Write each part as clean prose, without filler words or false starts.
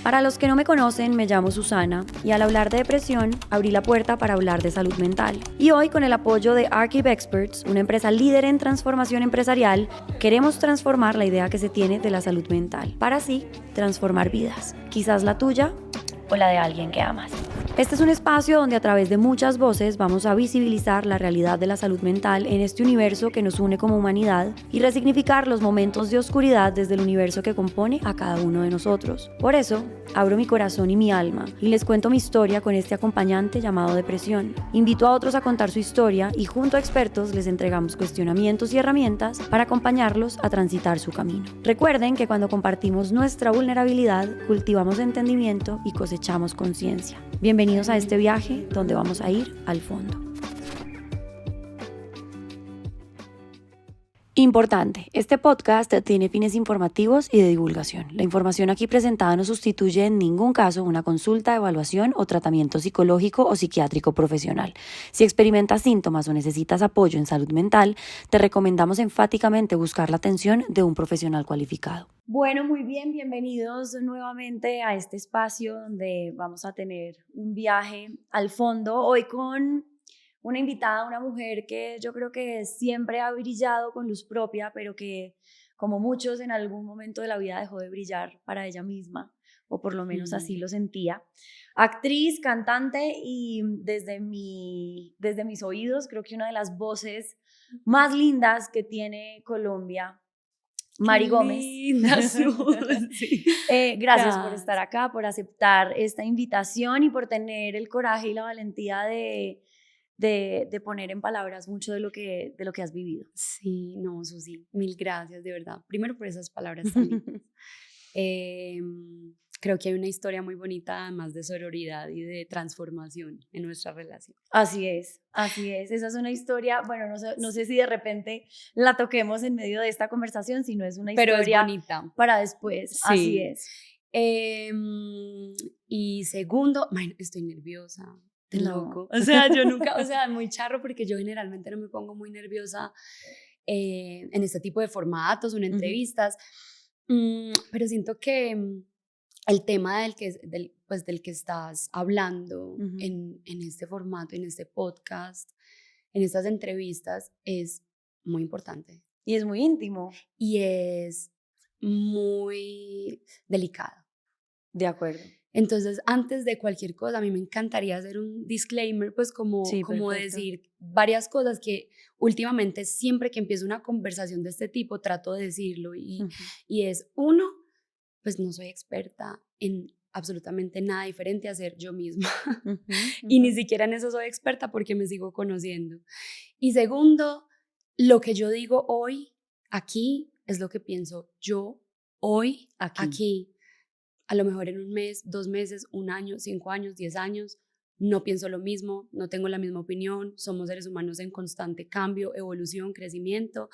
Para los que no me conocen, me llamo Susana y al hablar de depresión, abrí la puerta para hablar de salud mental. Y hoy, con el apoyo de Archive Experts, una empresa líder en transformación empresarial, queremos transformar la idea que se tiene de la salud mental, para así transformar vidas, quizás la tuya o la de alguien que amas. Este es un espacio donde a través de muchas voces vamos a visibilizar la realidad de la salud mental en este universo que nos une como humanidad y resignificar los momentos de oscuridad desde el universo que compone a cada uno de nosotros. Por eso, abro mi corazón y mi alma y les cuento mi historia con este acompañante llamado depresión. Invito a otros a contar su historia y junto a expertos les entregamos cuestionamientos y herramientas para acompañarlos a transitar su camino. Recuerden que cuando compartimos nuestra vulnerabilidad, cultivamos entendimiento y cosechamos conciencia. Bienvenidos a este viaje donde vamos a ir al fondo. Importante, este podcast tiene fines informativos y de divulgación. La información aquí presentada no sustituye en ningún caso una consulta, evaluación o tratamiento psicológico o psiquiátrico profesional. Si experimentas síntomas o necesitas apoyo en salud mental, te recomendamos enfáticamente buscar la atención de un profesional cualificado. Bueno, muy bien, bienvenidos nuevamente a este espacio donde vamos a tener un viaje al fondo, hoy con una invitada, una mujer que yo creo que siempre ha brillado con luz propia, pero que como muchos en algún momento de la vida dejó de brillar para ella misma, o por lo menos así lo sentía. Actriz, cantante y desde mis oídos creo que una de las voces más lindas que tiene Colombia, Mari Gómez. Linda, sí. Gracias por estar acá, por aceptar esta invitación y por tener el coraje y la valentía de poner en palabras mucho de lo que has vivido. Sí, no, Susi, mil gracias, de verdad. Primero por esas palabras tan lindas. Creo que hay una historia muy bonita, además de sororidad y de transformación en nuestra relación. Así es, así es. Esa es una historia, bueno, no sé si de repente la toquemos en medio de esta conversación, si no es una historia pero es bonita. Para después. Sí. Así es. Y segundo, bueno, estoy nerviosa. Loco. O sea, yo nunca, o sea, muy charro porque yo generalmente no me pongo muy nerviosa en este tipo de formatos o en entrevistas, pero siento que el tema del que estás hablando en este formato, en este podcast, en estas entrevistas es muy importante. Y es muy íntimo. Y es muy delicado. De acuerdo. Entonces, antes de cualquier cosa, a mí me encantaría hacer un disclaimer, pues como decir varias cosas que últimamente siempre que empiezo una conversación de este tipo trato de decirlo y es, uno, pues no soy experta en absolutamente nada diferente a ser yo misma y ni siquiera en eso soy experta porque me sigo conociendo. Y segundo, lo que yo digo hoy aquí es lo que pienso yo hoy aquí. A lo mejor en un mes, 2 meses, 1 año, 5 años, 10 años, no pienso lo mismo, no tengo la misma opinión, somos seres humanos en constante cambio, evolución, crecimiento,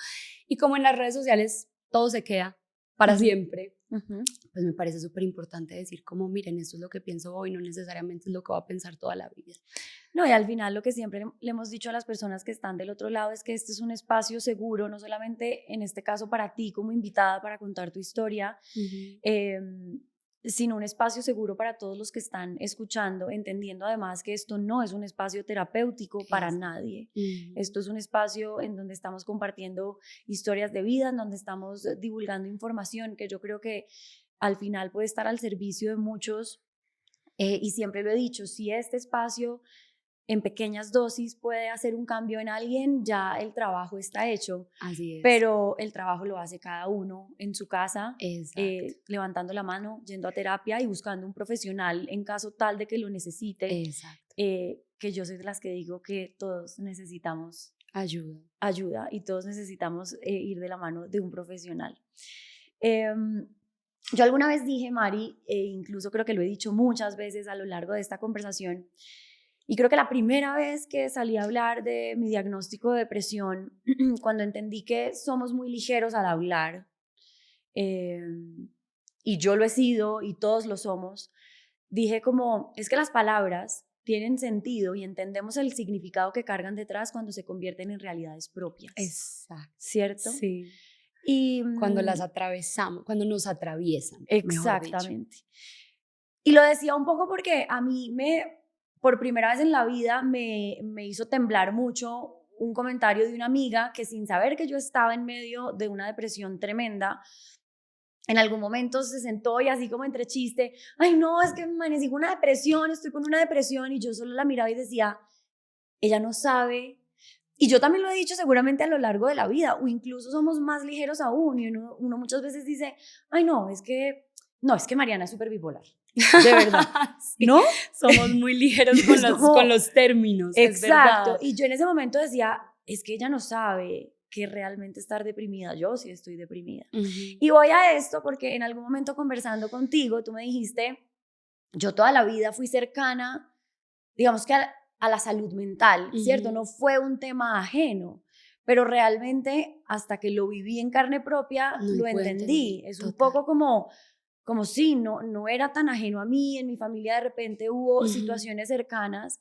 y como en las redes sociales todo se queda para siempre, pues me parece súper importante decir como, miren, esto es lo que pienso hoy, no necesariamente es lo que voy a pensar toda la vida. No, y al final lo que siempre le hemos dicho a las personas que están del otro lado es que este es un espacio seguro, no solamente en este caso para ti como invitada para contar tu historia, sino un espacio seguro para todos los que están escuchando, entendiendo además que esto no es un espacio terapéutico para nadie. Esto es un espacio en donde estamos compartiendo historias de vida, en donde estamos divulgando información que yo creo que al final puede estar al servicio de muchos, y siempre lo he dicho, si este espacio en pequeñas dosis puede hacer un cambio en alguien, ya el trabajo está hecho. Así es. Pero el trabajo lo hace cada uno en su casa, levantando la mano, yendo a terapia y buscando un profesional en caso tal de que lo necesite. Exacto. Que yo soy de las que digo que todos necesitamos ayuda y todos necesitamos ir de la mano de un profesional. Yo alguna vez dije, Mari, incluso creo que lo he dicho muchas veces a lo largo de esta conversación, y creo que la primera vez que salí a hablar de mi diagnóstico de depresión, cuando entendí que somos muy ligeros al hablar, y yo lo he sido y todos lo somos, dije como, es que las palabras tienen sentido y entendemos el significado que cargan detrás cuando se convierten en realidades propias. Exacto. ¿Cierto? Sí. Y cuando las atravesamos, cuando nos atraviesan. Exactamente. Y lo decía un poco porque a mí por primera vez en la vida me hizo temblar mucho un comentario de una amiga que, sin saber que yo estaba en medio de una depresión tremenda, en algún momento se sentó y así como entre chiste, ay no, es que me amanecí con una depresión, estoy con una depresión, y yo solo la miraba y decía, ella no sabe. Y yo también lo he dicho seguramente a lo largo de la vida, o incluso somos más ligeros aún, y uno muchas veces dice, ay no, es que Mariana es súper bipolar. De verdad, sí, ¿no? Somos muy ligeros con los términos. Exacto. Es verdad. Y yo en ese momento decía, es que ella no sabe que realmente estar deprimida. Yo sí estoy deprimida. Y voy a esto porque en algún momento conversando contigo, tú me dijiste, yo toda la vida fui cercana, digamos que a la salud mental, ¿cierto? No fue un tema ajeno. Pero realmente hasta que lo viví en carne propia, lo entendí. Es un poco como sí, no era tan ajeno a mí, en mi familia de repente hubo situaciones cercanas,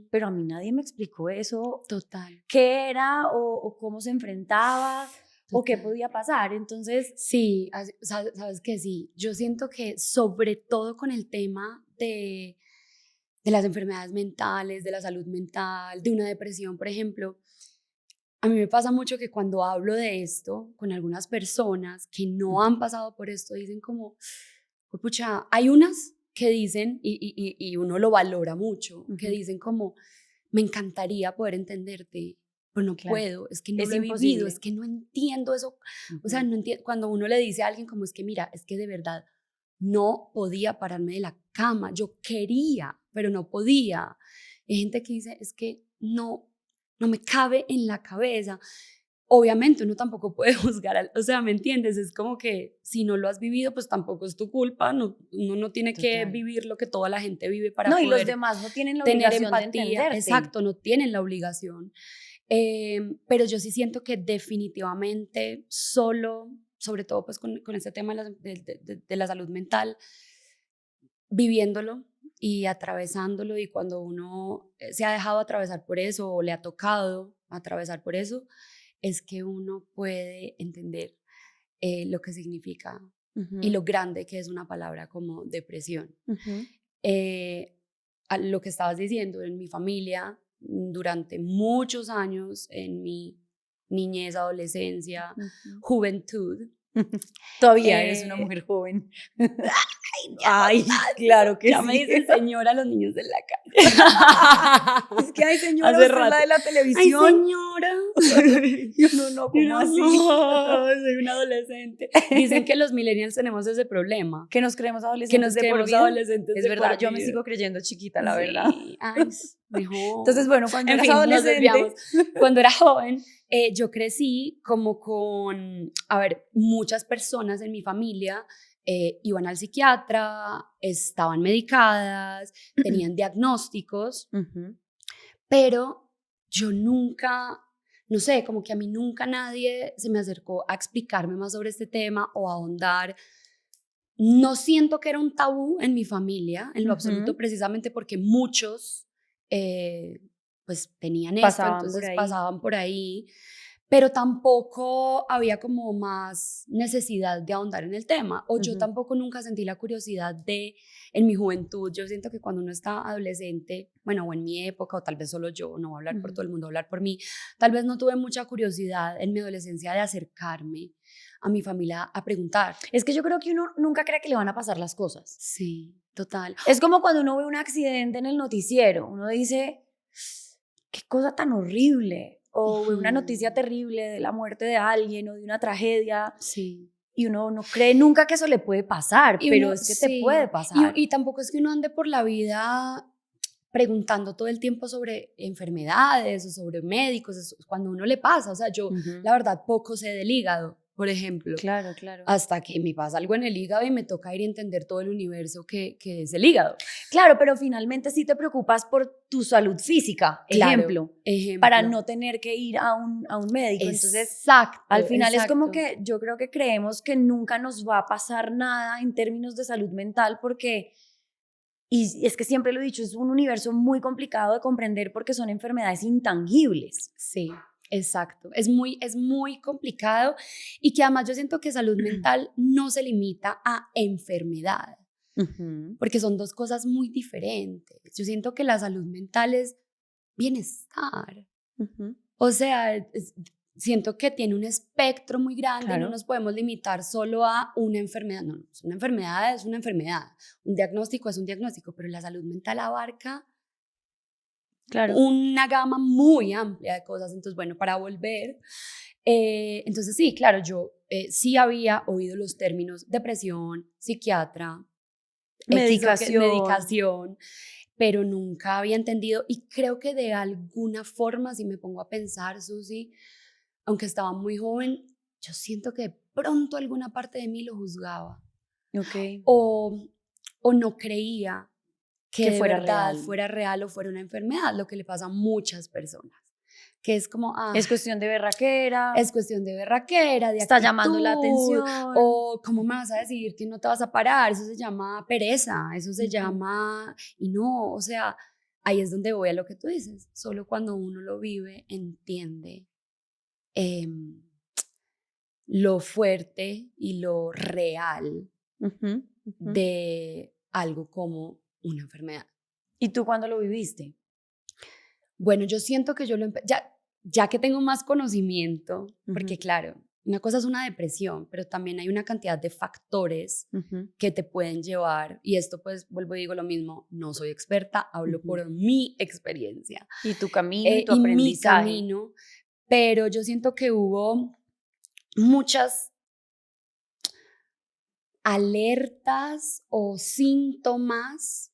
pero a mí nadie me explicó eso. Total. ¿Qué era o cómo se enfrentaba? Total. O qué podía pasar? Entonces... Sí, sabes que sí. Yo siento que sobre todo con el tema de las enfermedades mentales, de la salud mental, de una depresión, por ejemplo, a mí me pasa mucho que cuando hablo de esto con algunas personas que no han pasado por esto, dicen como, pucha, hay unas que dicen, y uno lo valora mucho, que dicen como, me encantaría poder entenderte, pero no puedo, es que no lo he vivido, es que no entiendo eso. O sea, no entiendo, cuando uno le dice a alguien como, es que mira, es que de verdad no podía pararme de la cama, yo quería, pero no podía. Hay gente que dice, es que no me cabe en la cabeza. Obviamente uno tampoco puede juzgar, o sea, ¿me entiendes? Es como que si no lo has vivido, pues tampoco es tu culpa, uno no tiene que vivir lo que toda la gente vive para poder y los demás no tienen la obligación de entenderte. Exacto, no tienen la obligación. Pero yo sí siento que definitivamente sobre todo pues con este tema de la salud mental, viviéndolo y atravesándolo, y cuando uno se ha dejado atravesar por eso o le ha tocado atravesar por eso, es que uno puede entender lo que significa y lo grande que es una palabra como depresión. Lo que estabas diciendo, en mi familia, durante muchos años, en mi niñez, adolescencia, juventud. Todavía eres una mujer joven. Ay, claro que ya sí. Me dicen señora los niños de la calle. Es que hay señora, usted es la de la televisión. Ay, señora. Yo no, ¿cómo así? Soy una adolescente. Dicen que los millennials tenemos ese problema. Que nos creemos adolescentes de por vida. Adolescentes es de verdad, por yo vida. Me sigo creyendo chiquita, la verdad. Ay, mejor. Entonces, bueno, cuando eras adolescente. Cuando era joven, yo crecí como con, muchas personas en mi familia iban al psiquiatra, estaban medicadas, tenían diagnósticos, pero yo nunca, no sé, como que a mí nunca nadie se me acercó a explicarme más sobre este tema o a ahondar. No siento que era un tabú en mi familia, en lo absoluto, precisamente porque muchos pues tenían pasaban por ahí, pero tampoco había como más necesidad de ahondar en el tema, o yo tampoco nunca sentí la curiosidad en mi juventud. Yo siento que cuando uno está adolescente, bueno, o en mi época, o tal vez solo yo, no voy a hablar por todo el mundo, voy a hablar por mí, tal vez no tuve mucha curiosidad en mi adolescencia de acercarme a mi familia a preguntar. Es que yo creo que uno nunca cree que le van a pasar las cosas. Sí, total. Es como cuando uno ve un accidente en el noticiero, uno dice, qué cosa tan horrible, o ve una noticia terrible de la muerte de alguien o de una tragedia. Sí. Y uno no cree nunca que eso le puede pasar, pero es que te puede pasar. Y tampoco es que uno ande por la vida preguntando todo el tiempo sobre enfermedades o sobre médicos, cuando a uno le pasa. O sea, yo la verdad poco sé del hígado, por ejemplo. Claro. Hasta que me pasa algo en el hígado y me toca ir a entender todo el universo que es el hígado. Claro, pero finalmente sí te preocupas por tu salud física, ejemplo, para no tener que ir a un médico. Entonces, al final es como que yo creo que creemos que nunca nos va a pasar nada en términos de salud mental, porque, y es que siempre lo he dicho, es un universo muy complicado de comprender porque son enfermedades intangibles. Sí. Exacto, es muy complicado, y que además yo siento que salud mental no se limita a enfermedad. porque son dos cosas muy diferentes. Yo siento que la salud mental es bienestar. O sea, siento que tiene un espectro muy grande, claro. No nos podemos limitar solo a una enfermedad. No, una enfermedad es una enfermedad, un diagnóstico es un diagnóstico, pero la salud mental abarca, claro, una gama muy amplia de cosas. Entonces, bueno, para volver, entonces sí, claro, yo sí había oído los términos depresión, psiquiatra, medicación, pero nunca había entendido, y creo que de alguna forma, si me pongo a pensar, Susi, aunque estaba muy joven, yo siento que de pronto alguna parte de mí lo juzgaba. Okay. O no creía que de fuera verdad real. Fuera real o fuera una enfermedad, lo que le pasa a muchas personas. Que es como, es cuestión de berraquera. Es cuestión de berraquera, de está actitud, llamando la atención. O ¿cómo me vas a decir que no te vas a parar? Eso se llama pereza, eso se llama... Y no, o sea, ahí es donde voy a lo que tú dices. Solo cuando uno lo vive, entiende lo fuerte y lo real de algo como una enfermedad. ¿Y tú cuándo lo viviste? Bueno, yo siento que yo lo ya que tengo más conocimiento, porque claro, una cosa es una depresión, pero también hay una cantidad de factores que te pueden llevar, y esto pues vuelvo y digo lo mismo, no soy experta, hablo por mi experiencia. Y tu camino y tu aprendizaje. Mi camino, pero yo siento que hubo muchas alertas o síntomas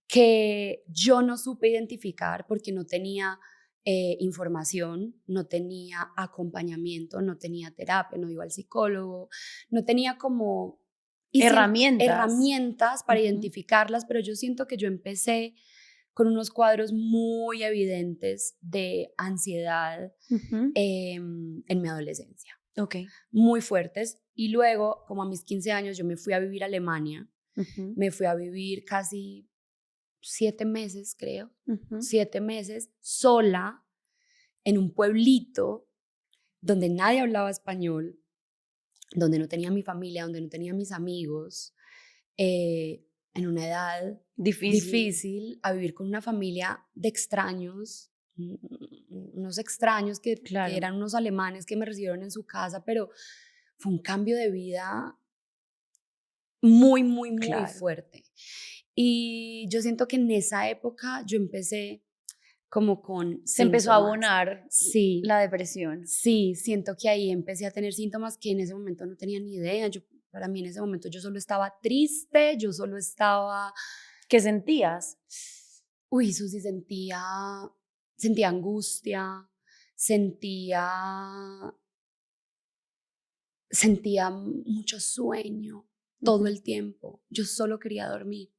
que yo no supe identificar porque no tenía información, no tenía acompañamiento, no tenía terapia, no iba al psicólogo, no tenía como herramientas para identificarlas, pero yo siento que yo empecé con unos cuadros muy evidentes de ansiedad en mi adolescencia. Okay. Muy fuertes. Y luego, como a mis 15 años, yo me fui a vivir a Alemania. Me fui a vivir casi 7 meses, creo. 7 meses sola en un pueblito donde nadie hablaba español, donde no tenía mi familia, donde no tenía mis amigos, en una edad difícil, a vivir con una familia de extraños, unos extraños que eran unos alemanes que me recibieron en su casa, pero fue un cambio de vida muy, muy, muy fuerte. Y yo siento que en esa época yo empecé como con Se empezó a abonar la depresión. Sí, siento que ahí empecé a tener síntomas que en ese momento no tenía ni idea. Para mí en ese momento yo solo estaba triste, yo solo estaba... ¿Qué sentías? Uy, Susi, sentía angustia, sentía mucho sueño todo el tiempo. Yo solo quería dormir.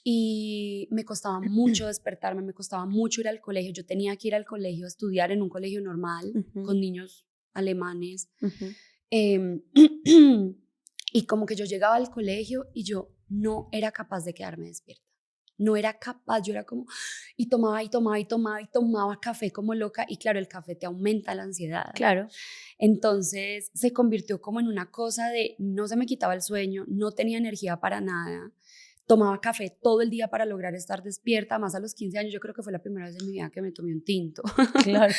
Y me costaba mucho despertarme, me costaba mucho ir al colegio. Yo tenía que ir al colegio a estudiar en un colegio normal con niños alemanes. Y como que yo llegaba al colegio y yo no era capaz de quedarme despierta. No era capaz, yo era como... Y tomaba café como loca. Y claro, el café te aumenta la ansiedad. Claro. Entonces se convirtió como en una cosa de no se me quitaba el sueño, no tenía energía para nada. Tomaba café todo el día para lograr estar despierta. Más a los 15 años yo creo que fue la primera vez en mi vida que me tomé un tinto. Claro.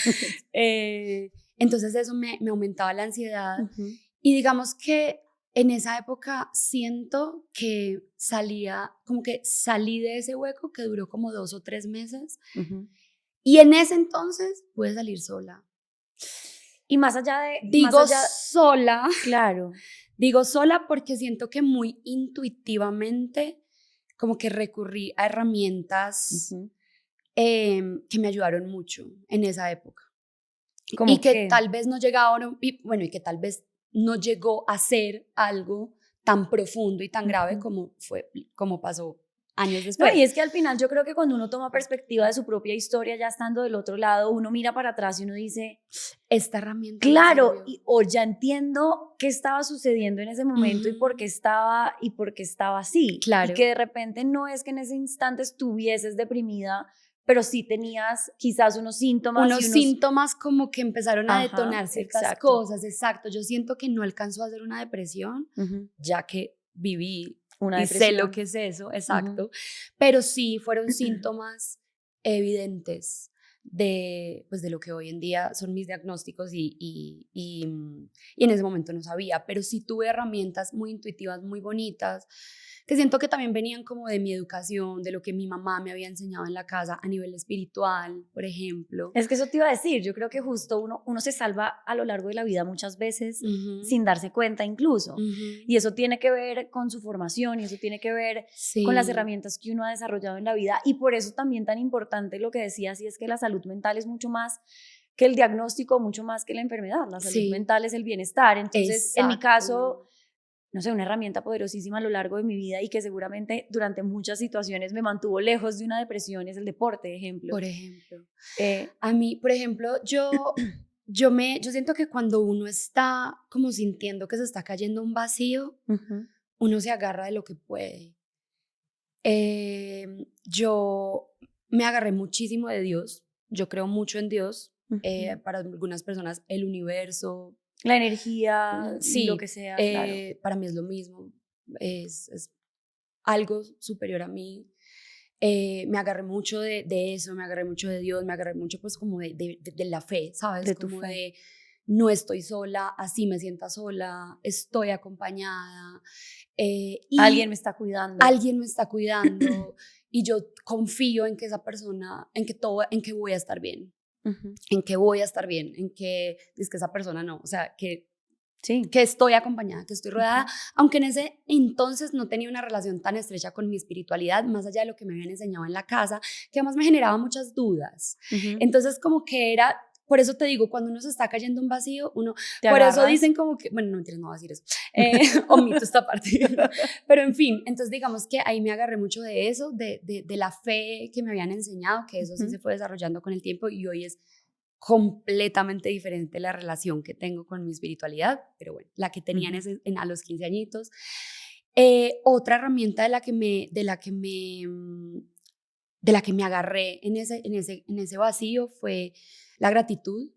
Entonces eso me aumentaba la ansiedad. Y digamos que en esa época siento que salí de ese hueco que duró como 2 o 3 meses. Y en ese entonces pude salir sola. Y más allá de... sola. Claro. Digo sola porque siento que muy intuitivamente como que recurrí a herramientas que me ayudaron mucho en esa época. Y que tal vez no llegaron, y que tal vez no llegó a ser algo tan profundo y tan grave como pasó años después. No, y es que al final yo creo que cuando uno toma perspectiva de su propia historia, ya estando del otro lado, uno mira para atrás y uno dice, esta herramienta. Claro, o ya entiendo qué estaba sucediendo en ese momento y por qué estaba así. Claro. Y que de repente no es que en ese instante estuvieses deprimida, pero sí tenías quizás unos síntomas. Síntomas como que empezaron a detonar ciertas cosas. Exacto. Yo siento que no alcanzó a ser una depresión, ya que viví una y sé lo que es eso, exacto. Pero sí fueron síntomas evidentes pues de lo que hoy en día son mis diagnósticos y en ese momento no sabía, pero sí tuve herramientas muy intuitivas, muy bonitas, que siento que también venían como de mi educación, de lo que mi mamá me había enseñado en la casa a nivel espiritual, por ejemplo. Es que eso te iba a decir, yo creo que justo uno se salva a lo largo de la vida muchas veces sin darse cuenta incluso, y eso tiene que ver con su formación y eso tiene que ver con las herramientas que uno ha desarrollado en la vida, y por eso también tan importante lo que decías, y es que la salud mental es mucho más que el diagnóstico, mucho más que la enfermedad. La salud mental es el bienestar. Entonces, en mi caso, no sé, una herramienta poderosísima a lo largo de mi vida y que seguramente durante muchas situaciones me mantuvo lejos de una depresión es el deporte, ejemplo. Por ejemplo. A mí, por ejemplo, yo siento que cuando uno está como sintiendo que se está cayendo un vacío, uno se agarra de lo que puede. Yo me agarré muchísimo de Dios. Yo creo mucho en Dios. Para algunas personas, el universo, la energía, sí, lo que sea, claro. Para mí es lo mismo, es algo superior a mí. Me agarré mucho de eso, me agarré mucho de Dios, me agarré mucho pues como de la fe, ¿sabes? De como tu fe. de no estoy sola, así me sienta sola, estoy acompañada. Y alguien me está cuidando. Alguien me está cuidando y yo confío en que esa persona, en que voy a estar bien. En que voy a estar bien, en que es que esa persona no, o sea, que estoy acompañada, que estoy rodeada, aunque en ese entonces no tenía una relación tan estrecha con mi espiritualidad, más allá de lo que me habían enseñado en la casa, que además me generaba muchas dudas. Entonces como que era, por eso te digo, cuando uno se está cayendo un vacío, uno, por eso dicen como que, bueno, no entiendes, no voy a decir eso, omito esta parte, pero en fin, entonces digamos que ahí me agarré mucho de eso, de la fe que me habían enseñado, que eso sí se fue desarrollando con el tiempo y hoy es completamente diferente la relación que tengo con mi espiritualidad, pero bueno, la que tenía a los 15 añitos. Otra herramienta de la que me agarré en ese vacío fue la gratitud.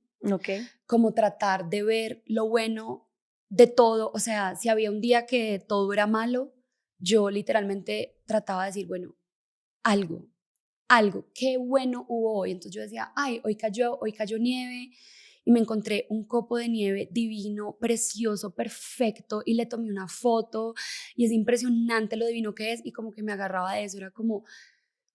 Como tratar de ver lo bueno de todo, o sea, si había un día que todo era malo, yo literalmente trataba de decir, bueno, algo, qué bueno hubo hoy. Entonces yo decía, ay, hoy cayó nieve y me encontré un copo de nieve divino, precioso, perfecto, y le tomé una foto y es impresionante lo divino que es, y como que me agarraba de eso, era como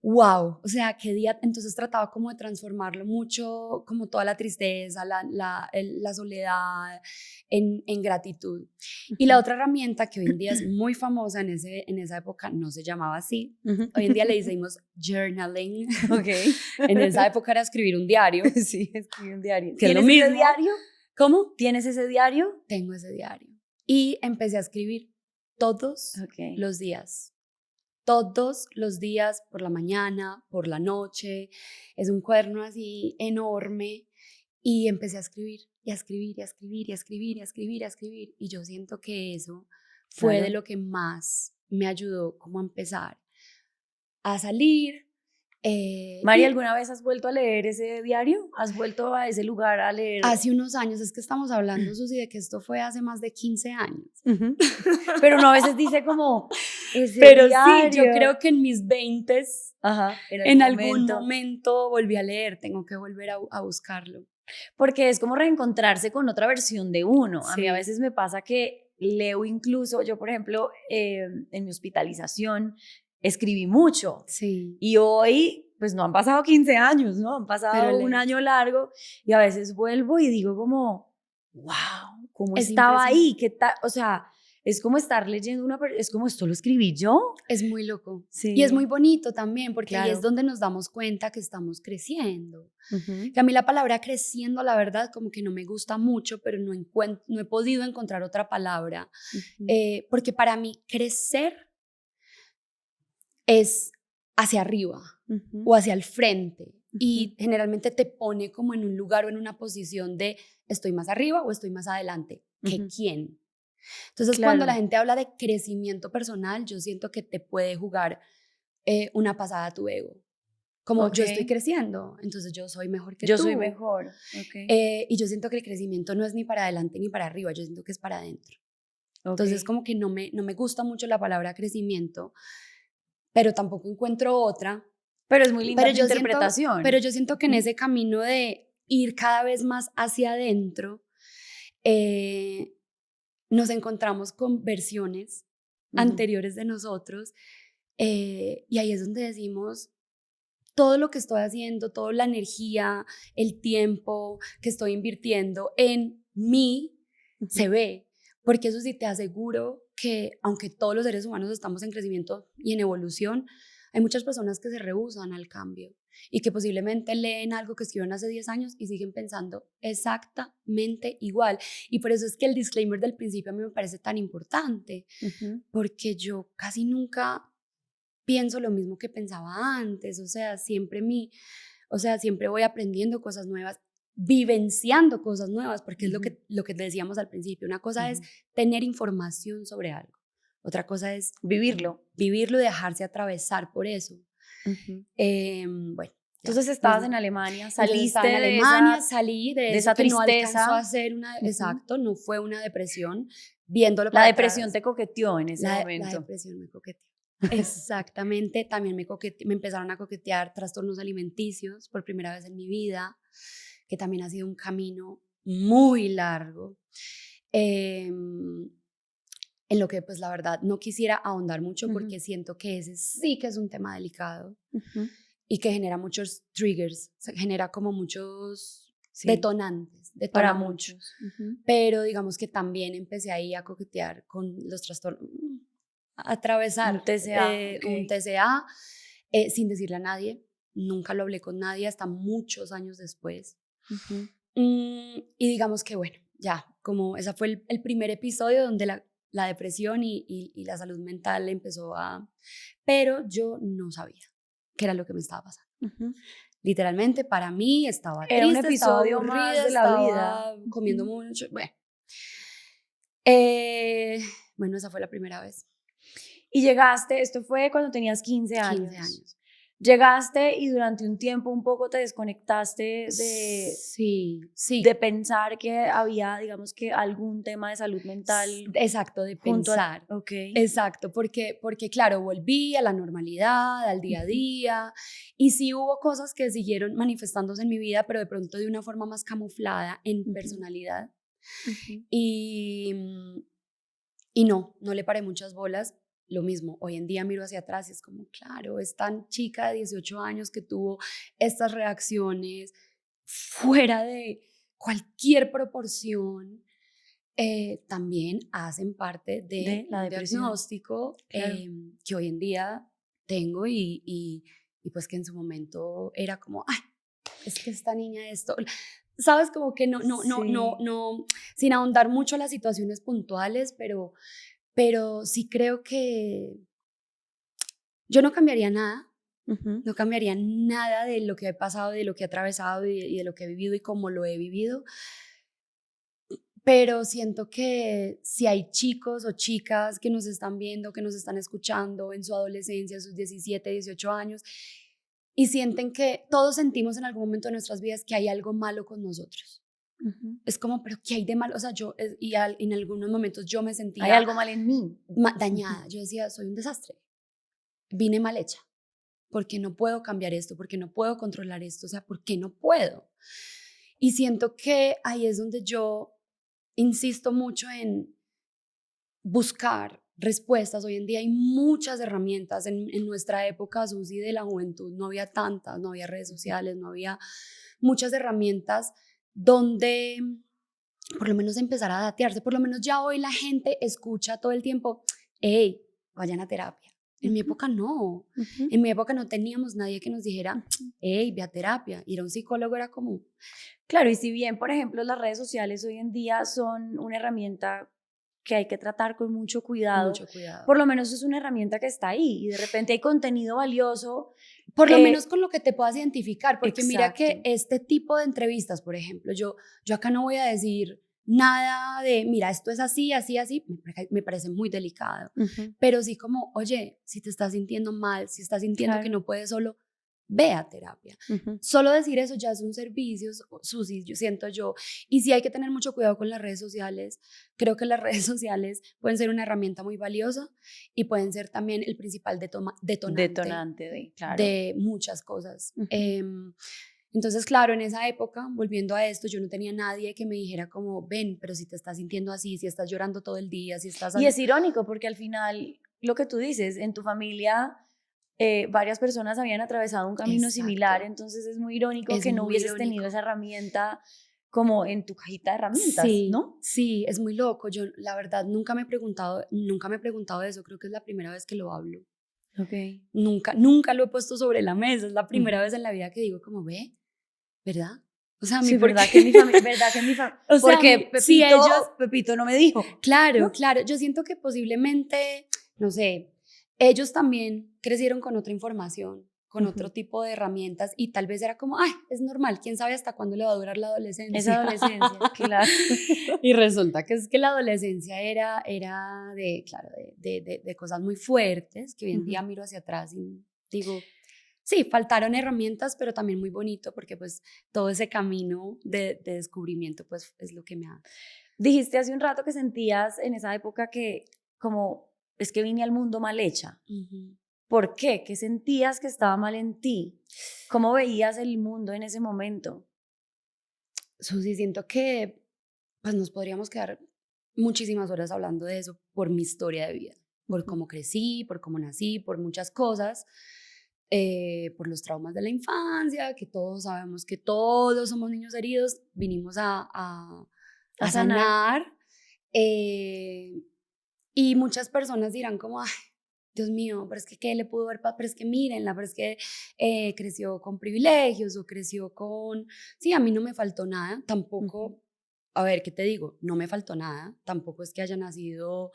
wow, o sea, qué día. Entonces trataba como de transformarlo mucho, como toda la tristeza, la soledad en gratitud. Y la otra herramienta que hoy en día es muy famosa, en esa época no se llamaba así, hoy en día le decimos journaling. En esa época era escribir un diario. Sí, escribir un diario. ¿Tienes ese diario? ¿Cómo? ¿Tienes ese diario? Tengo ese diario. Y empecé a escribir todos los días. Todos los días, por la mañana, por la noche. Es un cuaderno así enorme y empecé a escribir y a escribir y a escribir y a escribir y a escribir y a escribir, y yo siento que eso fue de lo que más me ayudó como a empezar a salir. Mari, ¿alguna vez has vuelto a leer ese diario? ¿Has vuelto a ese lugar a leer? Hace unos años, es que estamos hablando, Susi, de que esto fue hace más de 15 años. Pero uno a veces dice como, ese pero diario. Sí, yo creo que en mis 20s, en algún momento volví a leer, tengo que volver a buscarlo. Porque es como reencontrarse con otra versión de uno. A mí a veces me pasa que leo incluso, yo por ejemplo, en mi hospitalización, escribí mucho. Y hoy, pues no han pasado 15 años, ¿no? Han pasado un año largo y a veces vuelvo y digo como, wow, ¿cómo estaba ahí? ¿Qué tal? O sea, es como estar leyendo es como, ¿esto lo escribí yo? Es muy loco. Y es muy bonito también, porque ahí es donde nos damos cuenta que estamos creciendo. Que a mí la palabra creciendo, la verdad, como que no me gusta mucho, pero no he podido encontrar otra palabra. Porque para mí crecer es hacia arriba o hacia el frente, y generalmente te pone como en un lugar o en una posición de estoy más arriba o estoy más adelante. ¿Que quién? Entonces cuando la gente habla de crecimiento personal, yo siento que te puede jugar una pasada a tu ego. Como yo estoy creciendo, entonces yo soy mejor que tú. Yo soy mejor. Y yo siento que el crecimiento no es ni para adelante ni para arriba, yo siento que es para adentro. Entonces como que no me gusta mucho la palabra crecimiento, pero tampoco encuentro otra. Pero es muy linda tu interpretación. Pero yo siento que en ese camino de ir cada vez más hacia adentro, nos encontramos con versiones anteriores de nosotros, y ahí es donde decimos, todo lo que estoy haciendo, toda la energía, el tiempo que estoy invirtiendo en mí, se ve, porque eso sí te aseguro que aunque todos los seres humanos estamos en crecimiento y en evolución, hay muchas personas que se rehúsan al cambio y que posiblemente leen algo que escribieron hace 10 años y siguen pensando exactamente igual. Y por eso es que el disclaimer del principio a mí me parece tan importante, porque yo casi nunca pienso lo mismo que pensaba antes, o sea, siempre voy aprendiendo cosas nuevas, vivenciando cosas nuevas, porque es lo que decíamos al principio. Una cosa es tener información sobre algo, otra cosa es vivirlo y dejarse atravesar por eso. Bueno, entonces estabas en Alemania, saliste en Alemania, salí de esa tristeza, no alcanzó a ser exacto, no fue una depresión, viéndolo para la depresión atrás. Te coqueteó en ese momento. La depresión me coqueteó. Exactamente, también me empezaron a coquetear trastornos alimenticios por primera vez en mi vida, que también ha sido un camino muy largo, en lo que pues la verdad no quisiera ahondar mucho porque siento que ese sí que es un tema delicado y que genera muchos triggers, genera como muchos detonantes para muchos. Pero digamos que también empecé ahí a coquetear con los trastornos, atravesar un TCA sin decirle a nadie, nunca lo hablé con nadie hasta muchos años después. Y digamos que bueno, ya, como ese fue el primer episodio donde la depresión y la salud mental empezó a... Pero yo no sabía qué era lo que me estaba pasando. Literalmente para mí estaba era triste, un episodio estaba más de la vida, comiendo mucho, bueno. Bueno, esa fue la primera vez. Y llegaste, esto fue cuando tenías 15 años. 15 años. Llegaste y durante un tiempo un poco te desconectaste de pensar que había, digamos que algún tema de salud mental. Exacto, de pensar. Exacto, porque claro, volví a la normalidad, al día a día, y sí hubo cosas que siguieron manifestándose en mi vida, pero de pronto de una forma más camuflada en personalidad. Y no le paré muchas bolas. Lo mismo, hoy en día miro hacia atrás y es como, claro, esta chica de 18 años que tuvo estas reacciones fuera de cualquier proporción, también hacen parte de la diagnóstico que hoy en día tengo y pues que en su momento era como, ay, es que esta niña esto... Sabes, como que no, sin ahondar mucho las situaciones puntuales, pero sí creo que yo no cambiaría nada, no cambiaría nada de lo que he pasado, de lo que he atravesado y de lo que he vivido y cómo lo he vivido, pero siento que si hay chicos o chicas que nos están viendo, que nos están escuchando en su adolescencia, sus 17, 18 años, y sienten que todos sentimos en algún momento de nuestras vidas que hay algo malo con nosotros. Es como, pero ¿qué hay de malo? O sea, en algunos momentos yo me sentía... Hay algo mal en mí. Dañada. Yo decía, soy un desastre. Vine mal hecha. ¿Por qué no puedo cambiar esto? ¿Por qué no puedo controlar esto? O sea, ¿por qué no puedo? Y siento que ahí es donde yo insisto mucho en buscar respuestas. Hoy en día hay muchas herramientas. En nuestra época, Susi, de la juventud, no había tantas, no había redes sociales, no había muchas herramientas donde por lo menos empezar a datearse. Por lo menos ya hoy la gente escucha todo el tiempo, hey, vayan a terapia. En mi época no. En mi época no teníamos nadie que nos dijera, hey, ve a terapia. Ir a un psicólogo era como... Claro, y si bien, por ejemplo, las redes sociales hoy en día son una herramienta que hay que tratar con mucho cuidado, por lo menos es una herramienta que está ahí y de repente hay contenido valioso. Por lo menos con lo que te puedas identificar, porque mira que este tipo de entrevistas, por ejemplo, yo acá no voy a decir nada de, mira, esto es así, así, así, me parece muy delicado, pero sí como, oye, si te estás sintiendo mal, si estás sintiendo que no puedes solo, ve a terapia. Solo decir eso ya es un servicio, Susi, yo siento yo. Y sí hay que tener mucho cuidado con las redes sociales. Creo que las redes sociales pueden ser una herramienta muy valiosa y pueden ser también el principal detonante claro. de muchas cosas. Entonces, claro, en esa época, volviendo a esto, yo no tenía nadie que me dijera como, ven, pero si te estás sintiendo así, si estás llorando todo el día, si estás... Y es irónico porque al final, lo que tú dices, en tu familia varias personas habían atravesado un camino similar, entonces es muy irónico que no hubieses tenido esa herramienta como en tu cajita de herramientas, ¿no? Sí, es muy loco. Yo, la verdad, nunca me he preguntado de eso. Creo que es la primera vez que lo hablo. Okay. Nunca lo he puesto sobre la mesa. Es la primera vez en la vida que digo como, ve, ¿verdad? O sea, sí, ¿verdad que mi familia? O sea, porque Pepito no me dijo. Claro, ¿no? claro. Yo siento que posiblemente, no sé, ellos también crecieron con otra información, con otro tipo de herramientas y tal vez era como, ay, es normal, quién sabe hasta cuándo le va a durar la adolescencia. Esa adolescencia, claro. Y resulta que es que la adolescencia era de cosas muy fuertes, que hoy en día miro hacia atrás y digo, sí, faltaron herramientas, pero también muy bonito porque pues todo ese camino de descubrimiento pues es lo que me ha... Dijiste hace un rato que sentías en esa época que como es que vine al mundo mal hecha. ¿Por qué? ¿Qué sentías que estaba mal en ti? ¿Cómo veías el mundo en ese momento? Susi, siento que pues nos podríamos quedar muchísimas horas hablando de eso por mi historia de vida, por cómo crecí, por cómo nací, por muchas cosas, por los traumas de la infancia, que todos sabemos que todos somos niños heridos, vinimos a sanar. Y muchas personas dirán como, ay, Dios mío, pero es que ¿qué le pudo ver? Pero es que mírenla, pero es que creció con privilegios o creció con... Sí, a mí no me faltó nada, tampoco, a ver, ¿qué te digo? No me faltó nada, tampoco es que haya nacido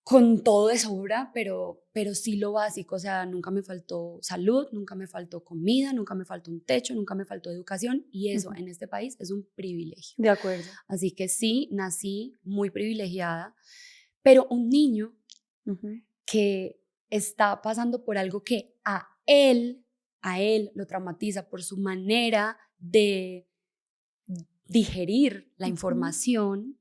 con todo de sobra, pero sí lo básico, o sea, nunca me faltó salud, nunca me faltó comida, nunca me faltó un techo, nunca me faltó educación y eso en este país es un privilegio. De acuerdo. Así que sí, nací muy privilegiada, pero un niño que está pasando por algo que a él lo traumatiza por su manera de digerir la información,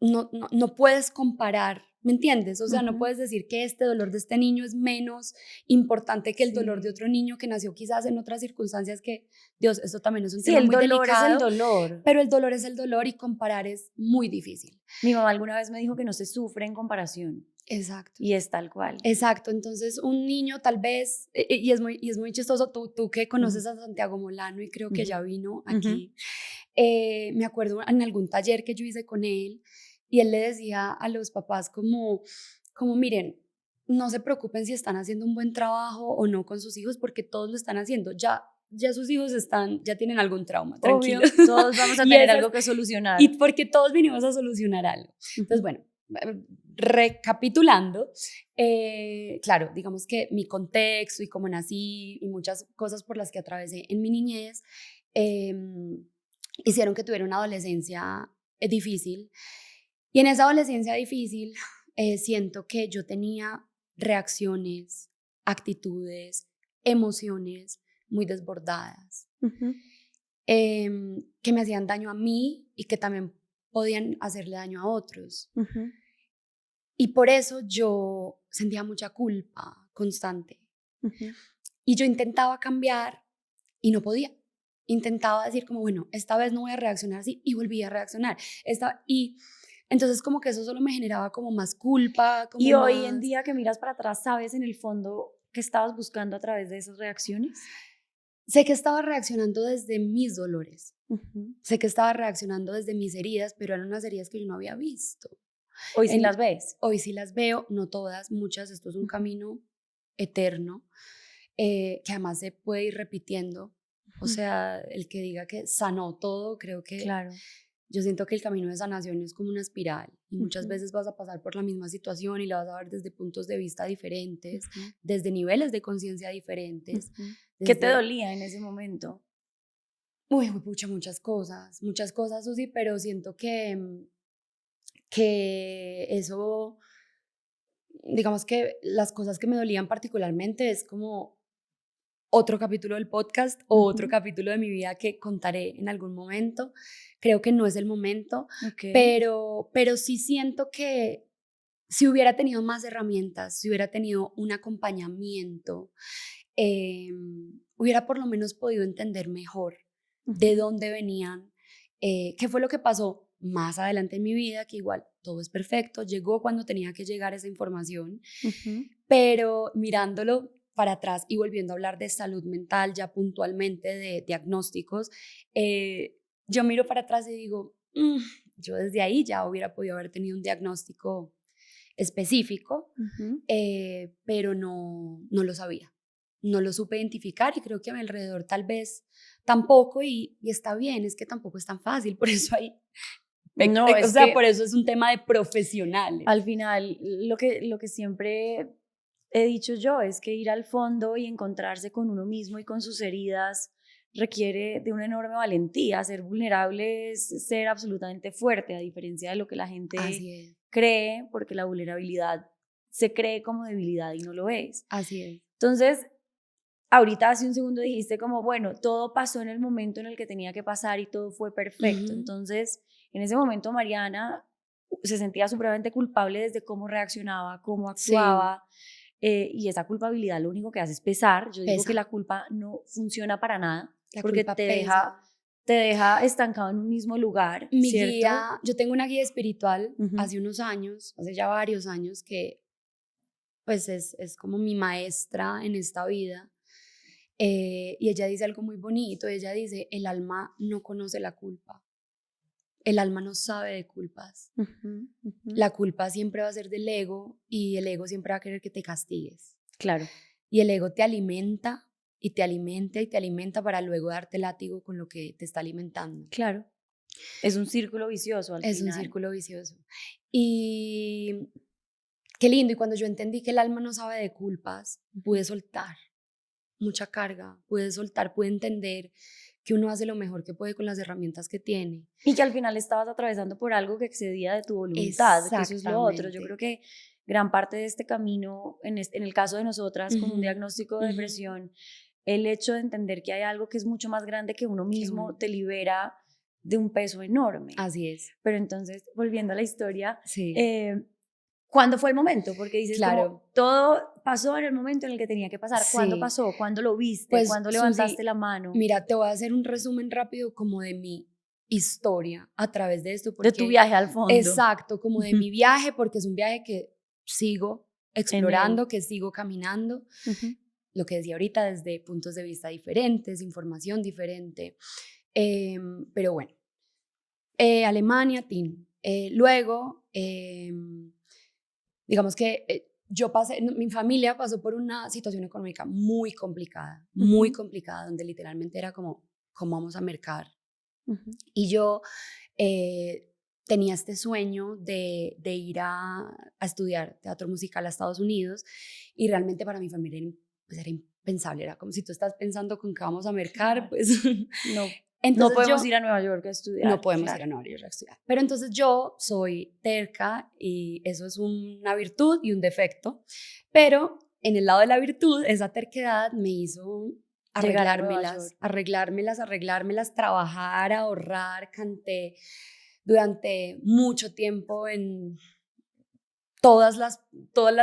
no puedes comparar, ¿me entiendes? O sea, no puedes decir que este dolor de este niño es menos importante que el dolor de otro niño que nació quizás en otras circunstancias que, Dios, esto también es un tema muy delicado. Sí, el dolor es el dolor. Pero el dolor es el dolor y comparar es muy difícil. Mi mamá alguna vez me dijo que no se sufre en comparación. Exacto. Y es tal cual. Exacto, entonces un niño tal vez, y es muy chistoso, tú que conoces a Santiago Molano y creo que ya vino aquí, me acuerdo en algún taller que yo hice con él y él le decía a los papás como miren, no se preocupen si están haciendo un buen trabajo o no con sus hijos porque todos lo están haciendo, ya sus hijos ya tienen algún trauma, tranquilos. Obvio, todos vamos a tener algo que solucionar. Y porque todos vinimos a solucionar algo. Entonces, bueno, recapitulando, claro, digamos que mi contexto y cómo nací y muchas cosas por las que atravesé en mi niñez hicieron que tuviera una adolescencia difícil. Y en esa adolescencia difícil siento que yo tenía reacciones, actitudes, emociones muy desbordadas, que me hacían daño a mí y que también podían hacerle daño a otros. Y por eso yo sentía mucha culpa constante. Y yo intentaba cambiar y no podía. Intentaba decir como, bueno, esta vez no voy a reaccionar así y volví a reaccionar. Y entonces como que eso solo me generaba como más culpa. Como y hoy en día que miras para atrás, ¿sabes en el fondo qué estabas buscando a través de esas reacciones? Sé que estaba reaccionando desde mis dolores. Sé que estaba reaccionando desde mis heridas, pero eran unas heridas que yo no había visto. ¿Hoy sí las ves? Hoy sí las veo, no todas, muchas. Esto es un camino eterno que además se puede ir repitiendo. O sea, el que diga que sanó todo, creo que... Claro. Yo siento que el camino de sanación es como una espiral y muchas veces vas a pasar por la misma situación y la vas a ver desde puntos de vista diferentes, desde niveles de conciencia diferentes. ¿Qué te dolía en ese momento? Uy, pucha, muchas cosas, Susi, pero siento que eso digamos que las cosas que me dolían particularmente es como otro capítulo del podcast o otro capítulo de mi vida que contaré en algún momento. Creo que no es el momento, pero sí siento que si hubiera tenido más herramientas, si hubiera tenido un acompañamiento, hubiera por lo menos podido entender mejor de dónde venían, qué fue lo que pasó más adelante en mi vida, que igual todo es perfecto, llegó cuando tenía que llegar esa información, pero mirándolo para atrás y volviendo a hablar de salud mental, ya puntualmente de diagnósticos, yo miro para atrás y digo, yo desde ahí ya hubiera podido haber tenido un diagnóstico específico, pero no lo sabía. No lo supe identificar y creo que a mi alrededor tal vez tampoco y está bien, es que tampoco es tan fácil, por eso hay... No, o sea, por eso es un tema de profesionales. Al final, lo que siempre he dicho yo es que ir al fondo y encontrarse con uno mismo y con sus heridas requiere de una enorme valentía. Ser vulnerable es ser absolutamente fuerte, a diferencia de lo que la gente cree, porque la vulnerabilidad se cree como debilidad y no lo es. Así es. Entonces, ahorita hace un segundo dijiste como, bueno, todo pasó en el momento en el que tenía que pasar y todo fue perfecto. Entonces, en ese momento Mariana se sentía supremamente culpable desde cómo reaccionaba, cómo actuaba, y esa culpabilidad lo único que hace es pesar. Yo digo que la culpa no funciona para nada, porque te deja estancado en un mismo lugar. Mi ¿cierto? guía, yo tengo una guía espiritual hace unos años, hace ya varios años, que pues es como mi maestra en esta vida, y ella dice algo muy bonito. Ella dice, el alma no conoce la culpa. El alma no sabe de culpas. La culpa siempre va a ser del ego y el ego siempre va a querer que te castigues. Claro. Y el ego te alimenta y te alimenta y te alimenta para luego darte látigo con lo que te está alimentando. Claro. Es un círculo vicioso al final. Es un círculo vicioso. Y qué lindo. Y cuando yo entendí que el alma no sabe de culpas, pude soltar mucha carga, pude soltar, pude entender que uno hace lo mejor que puede con las herramientas que tiene. Y que al final estabas atravesando por algo que excedía de tu voluntad, que eso es lo otro. Yo creo que gran parte de este camino, en el caso de nosotras, con un diagnóstico de depresión, el hecho de entender que hay algo que es mucho más grande que uno mismo te libera de un peso enorme. Así es. Pero entonces, volviendo a la historia, ¿cuándo fue el momento? Porque dices, como, todo pasó en el momento en el que tenía que pasar. ¿Cuándo pasó? ¿Cuándo lo viste? Pues, ¿cuándo levantaste la mano? Mira, te voy a hacer un resumen rápido como de mi historia a través de esto. Porque, de tu viaje al fondo. Exacto, como de mi viaje, porque es un viaje que sigo explorando, que sigo caminando. Lo que decía ahorita, desde puntos de vista diferentes, información diferente. Pero bueno, Alemania, luego... digamos que mi familia pasó por una situación económica muy complicada, donde literalmente era como, ¿cómo vamos a mercar? Y yo tenía este sueño de ir a estudiar teatro musical a Estados Unidos, y realmente para mi familia era impensable, era como si tú estás pensando con qué vamos a mercar, pues no. Entonces no podemos ir a Nueva York a estudiar. No podemos ir a Nueva York a estudiar. Pero entonces yo soy terca, y eso es una virtud y un defecto. Pero en el lado de la virtud, esa terquedad me hizo arreglármelas, trabajar, ahorrar. Canté durante mucho tiempo en todas las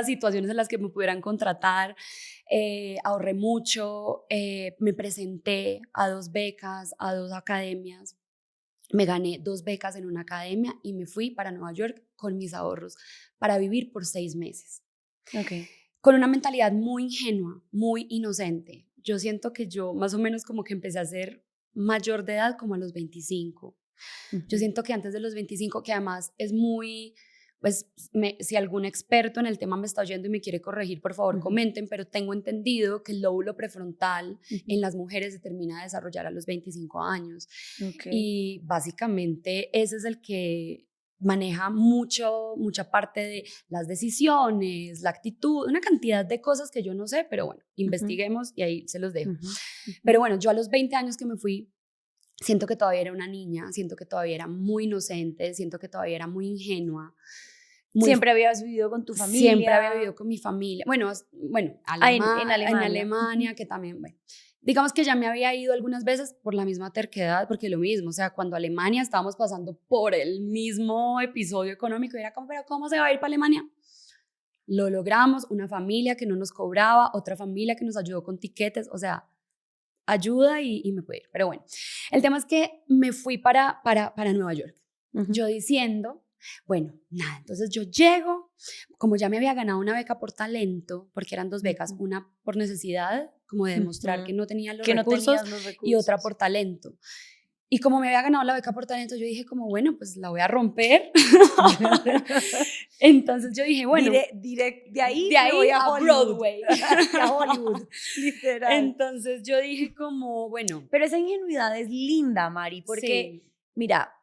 situaciones en las que me pudieran contratar. Ahorré mucho, me presenté a 2 becas, a 2 academias, me gané 2 becas en una academia y me fui para Nueva York con mis ahorros para vivir por 6 meses. Con una mentalidad muy ingenua, muy inocente. Yo siento que yo más o menos como que empecé a ser mayor de edad como a los 25. Yo siento que antes de los 25, que además es muy... Pues si algún experto en el tema me está oyendo y me quiere corregir, por favor comenten, pero tengo entendido que el lóbulo prefrontal en las mujeres se termina de desarrollar a los 25 años. Y básicamente ese es el que maneja mucha parte de las decisiones, la actitud, una cantidad de cosas que yo no sé, pero bueno, investiguemos y ahí se los dejo. Pero bueno, yo a los 20 años que me fui, siento que todavía era una niña, siento que todavía era muy inocente, siento que todavía era muy ingenua. ¿Siempre habías vivido con tu familia? Siempre había vivido con mi familia. Bueno, en Alemania, que también, bueno. Digamos que ya me había ido algunas veces por la misma terquedad, porque lo mismo, o sea, cuando Alemania estábamos pasando por el mismo episodio económico, era como, pero ¿cómo se va a ir para Alemania? Lo logramos, una familia que no nos cobraba, otra familia que nos ayudó con tiquetes, o sea, ayuda y me pude ir. Pero bueno, el tema es que me fui para Nueva York, yo diciendo, bueno, nada, entonces yo llego, como ya me había ganado una beca por talento, porque eran 2 becas, una por necesidad, como de demostrar que no tenía los recursos, y otra por talento. Y como me había ganado la beca por talento, yo dije como, bueno, pues la voy a romper. Entonces yo dije, bueno, de ahí me voy a Broadway. A Hollywood, literal. Entonces yo dije como, bueno. Pero esa ingenuidad es linda, Mari, porque, mira,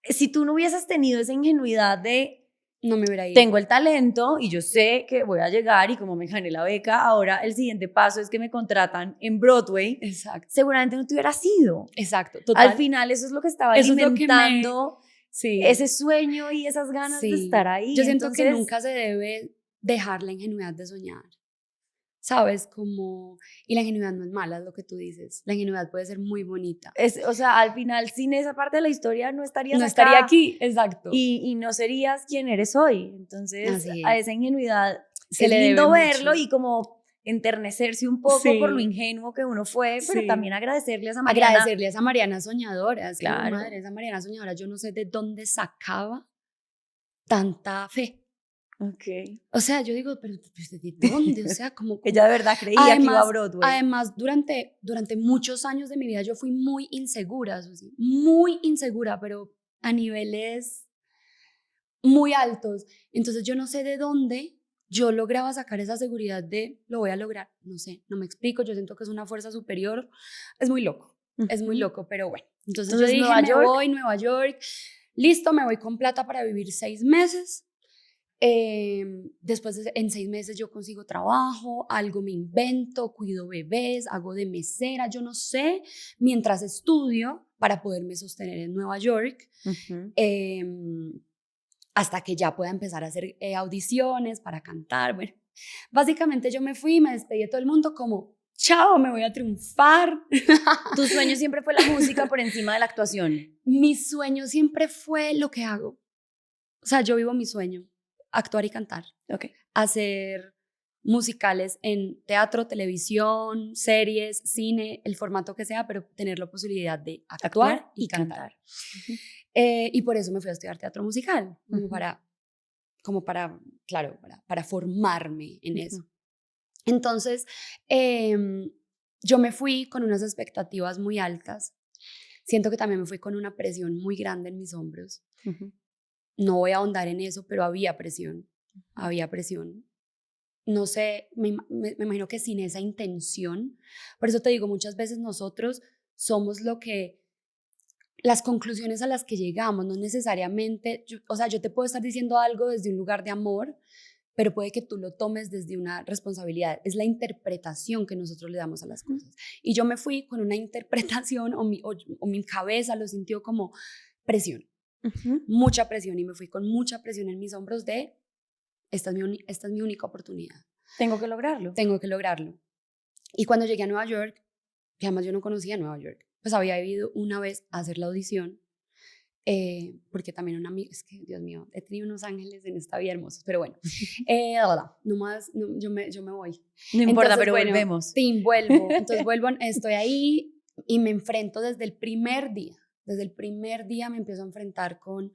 si tú no hubieses tenido esa ingenuidad de no me hubiera ido. Tengo el talento y yo sé que voy a llegar y como me gané la beca, ahora el siguiente paso es que me contratan en Broadway. Exacto. Seguramente no te hubieras ido. Exacto. Total. Al final eso es lo que estaba alimentando ese sueño y esas ganas de estar ahí. Yo siento que nunca se debe dejar la ingenuidad de soñar. ¿Sabes? Como, y la ingenuidad no es mala, es lo que tú dices. La ingenuidad puede ser muy bonita. O sea, al final, sin esa parte de la historia no estarías acá. Estaría aquí, exacto. Y no serías quien eres hoy. Entonces, a esa ingenuidad se es le lindo debe verlo mucho. Y como enternecerse un poco por lo ingenuo que uno fue, pero también agradecerle a esa Mariana. Agradecerle a esa Mariana soñadora. Claro. Madre, esa Mariana soñadora, yo no sé de dónde sacaba tanta fe. Okay. O sea, yo digo, pero ¿de dónde? O sea, como ella de verdad creía que iba a Broadway. Además, durante muchos años de mi vida yo fui muy insegura, Susi, muy insegura, pero a niveles muy altos. Entonces yo no sé de dónde yo lograba sacar esa seguridad de lo voy a lograr. No sé, no me explico, yo siento que es una fuerza superior. Es muy loco, es muy loco, pero bueno. Entonces yo dije, me voy a Nueva York, listo, me voy con plata para vivir 6 meses. Después en 6 meses yo consigo trabajo, algo me invento, cuido bebés, hago de mesera, yo no sé, mientras estudio para poderme sostener en Nueva York, hasta que ya pueda empezar a hacer audiciones para cantar. Bueno, básicamente yo me fui y me despedí de todo el mundo como, chao, me voy a triunfar. ¿Tu sueño siempre fue la música por encima de la actuación? Mi sueño siempre fue lo que hago. O sea, yo vivo mi sueño. Actuar y cantar. Hacer musicales en teatro, televisión, series, cine, el formato que sea, pero tener la posibilidad de actuar y cantar. Y por eso me fui a estudiar teatro musical, como para formarme en eso. Entonces, yo me fui con unas expectativas muy altas. Siento que también me fui con una presión muy grande en mis hombros. No voy a ahondar en eso, pero había presión. No sé, me imagino que sin esa intención. Por eso te digo, muchas veces nosotros somos las conclusiones a las que llegamos, no necesariamente, yo te puedo estar diciendo algo desde un lugar de amor, pero puede que tú lo tomes desde una responsabilidad. Es la interpretación que nosotros le damos a las cosas. Y yo me fui con una interpretación, o mi cabeza lo sintió como presión. Mucha presión, y me fui con mucha presión en mis hombros de esta es mi única oportunidad. Tengo que lograrlo. Y cuando llegué a Nueva York, que además yo no conocía Nueva York, pues había ido una vez a hacer la audición, porque también una amiga, es que Dios mío, he tenido unos ángeles en esta vida hermosos, pero bueno, yo me voy. No importa, pero volvemos. Vuelvo, entonces vuelvo, estoy ahí y me enfrento desde el primer día. Desde el primer día me empiezo a enfrentar con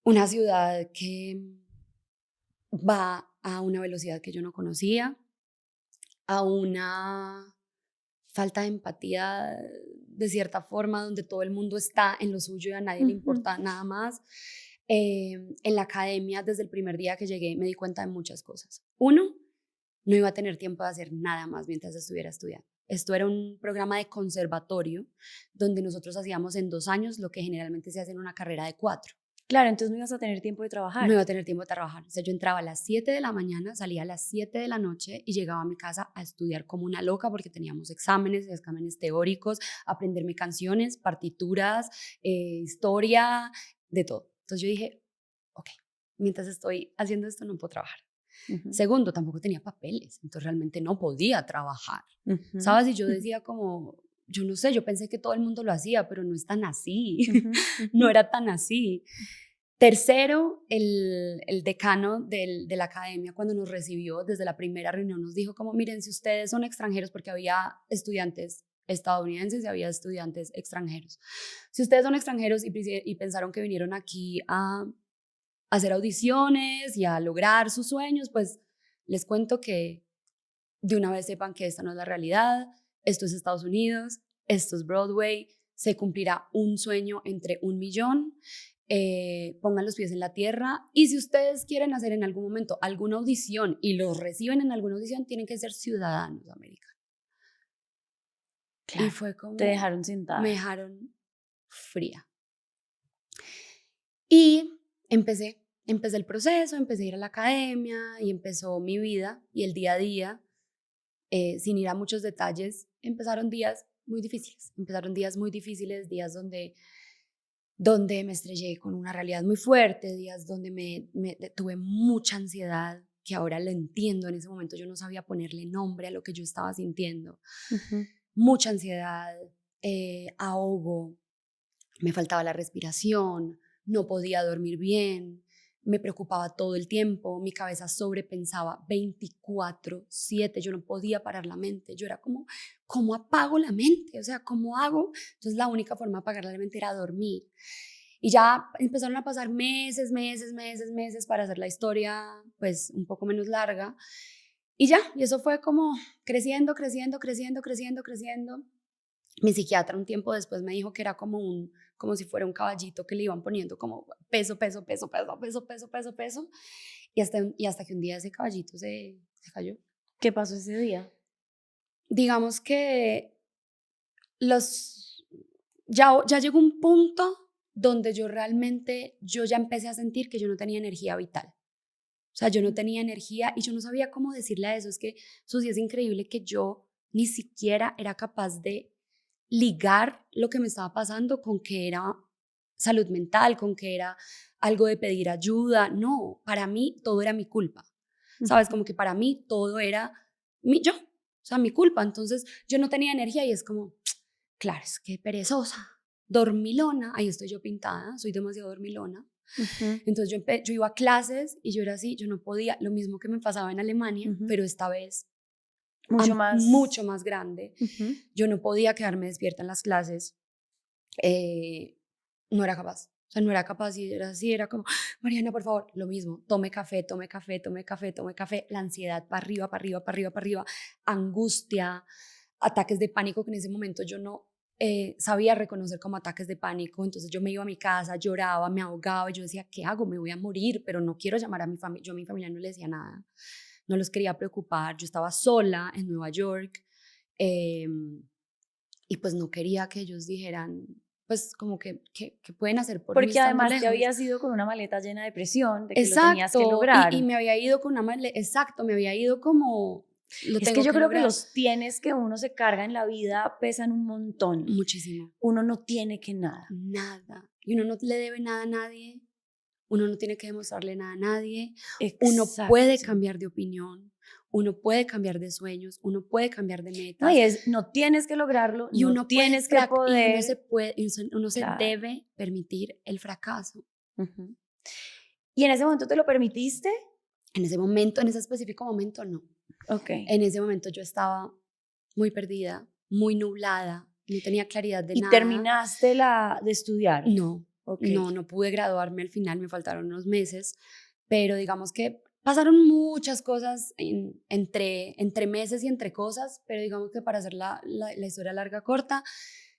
una ciudad que va a una velocidad que yo no conocía, a una falta de empatía de cierta forma, donde todo el mundo está en lo suyo y a nadie le importa nada más. En la academia, desde el primer día que llegué, me di cuenta de muchas cosas. Uno, no iba a tener tiempo de hacer nada más mientras estuviera estudiando. Esto era un programa de conservatorio donde nosotros hacíamos en 2 años lo que generalmente se hace en una carrera de 4. Claro, entonces no ibas a tener tiempo de trabajar. No iba a tener tiempo de trabajar. O sea, yo entraba a las 7 de la mañana, salía a las 7 de la noche y llegaba a mi casa a estudiar como una loca porque teníamos exámenes teóricos, aprenderme canciones, partituras, historia, de todo. Entonces yo dije, ok, mientras estoy haciendo esto no puedo trabajar. Segundo, tampoco tenía papeles, entonces realmente no podía trabajar, ¿sabes? Y yo decía como, yo no sé, yo pensé que todo el mundo lo hacía, pero no es tan así, no era tan así. Tercero, el decano de la academia, cuando nos recibió desde la primera reunión, nos dijo como, miren, si ustedes son extranjeros, porque había estudiantes estadounidenses y había estudiantes extranjeros. Si ustedes son extranjeros y pensaron que vinieron aquí a hacer audiciones y a lograr sus sueños, pues les cuento que de una vez sepan que esta no es la realidad, esto es Estados Unidos, esto es Broadway, se cumplirá un sueño entre 1 millón, pongan los pies en la tierra y si ustedes quieren hacer en algún momento alguna audición y los reciben en alguna audición, tienen que ser ciudadanos americanos. Claro, y fue como... te dejaron sentada. Me dejaron fría. Y empecé el proceso, empecé a ir a la academia y empezó mi vida y el día a día, sin ir a muchos detalles, empezaron días muy difíciles. Días donde me estrellé con una realidad muy fuerte, días donde tuve mucha ansiedad, que ahora lo entiendo. En ese momento yo no sabía ponerle nombre a lo que yo estaba sintiendo. Mucha ansiedad, ahogo, me faltaba la respiración, no podía dormir bien, me preocupaba todo el tiempo, mi cabeza sobrepensaba 24/7, yo no podía parar la mente, yo era como, ¿cómo apago la mente? O sea, ¿cómo hago? Entonces la única forma de apagar la mente era dormir. Y ya empezaron a pasar meses para hacer la historia pues un poco menos larga. Y eso fue como creciendo. Mi psiquiatra un tiempo después me dijo que era como si fuera un caballito que le iban poniendo como peso. Y hasta que un día ese caballito se cayó. ¿Qué pasó ese día? Digamos que ya llegó un punto donde yo ya empecé a sentir que yo no tenía energía vital. O sea, yo no tenía energía y yo no sabía cómo decirle a eso. Es que, Susi, es increíble que yo ni siquiera era capaz de ligar lo que me estaba pasando con que era salud mental, con que era algo de pedir ayuda. No, para mí todo era mi culpa. ¿Sabes? Como que para mí todo era mi culpa. Entonces yo no tenía energía y es como, claro, es que perezosa, dormilona. Ahí estoy yo pintada, soy demasiado dormilona. Entonces yo iba a clases y yo era así, yo no podía, lo mismo que me pasaba en Alemania, pero esta vez mucho más grande. Yo no podía quedarme despierta en las clases, no era capaz. O sea, no era capaz y era así, era como, Mariana, por favor, lo mismo, tome café, la ansiedad para arriba, angustia, ataques de pánico que en ese momento yo no sabía reconocer como ataques de pánico. Entonces yo me iba a mi casa, lloraba, me ahogaba y yo decía, ¿qué hago? Me voy a morir, pero no quiero llamar a mi familia. Yo a mi familia no le decía nada, no los quería preocupar. Yo estaba sola en Nueva York y pues no quería que ellos dijeran, pues como que pueden hacer por mí. Porque además te habías ido con una maleta llena de presión, de que lo tenías que lograr. Y me había ido con una maleta, me había ido como... Es que yo creo que los tienes que uno se carga en la vida pesan un montón. Muchísimo. Uno no tiene que nada. Nada. Y uno no le debe nada a nadie. Uno no tiene que demostrarle nada a nadie. Exacto. Uno puede cambiar de opinión. Uno puede cambiar de sueños. Uno puede cambiar de metas. No tienes que lograrlo. Y uno tienes que poder. Y uno se debe permitir el fracaso. ¿Y en ese momento te lo permitiste? En ese específico momento, no. Okay. En ese momento yo estaba muy perdida, muy nublada, no tenía claridad de nada. ¿Y terminaste de estudiar? No, okay. No pude graduarme al final, me faltaron unos meses, pero digamos que pasaron muchas cosas entre meses y entre cosas, pero digamos que para hacer la historia larga corta,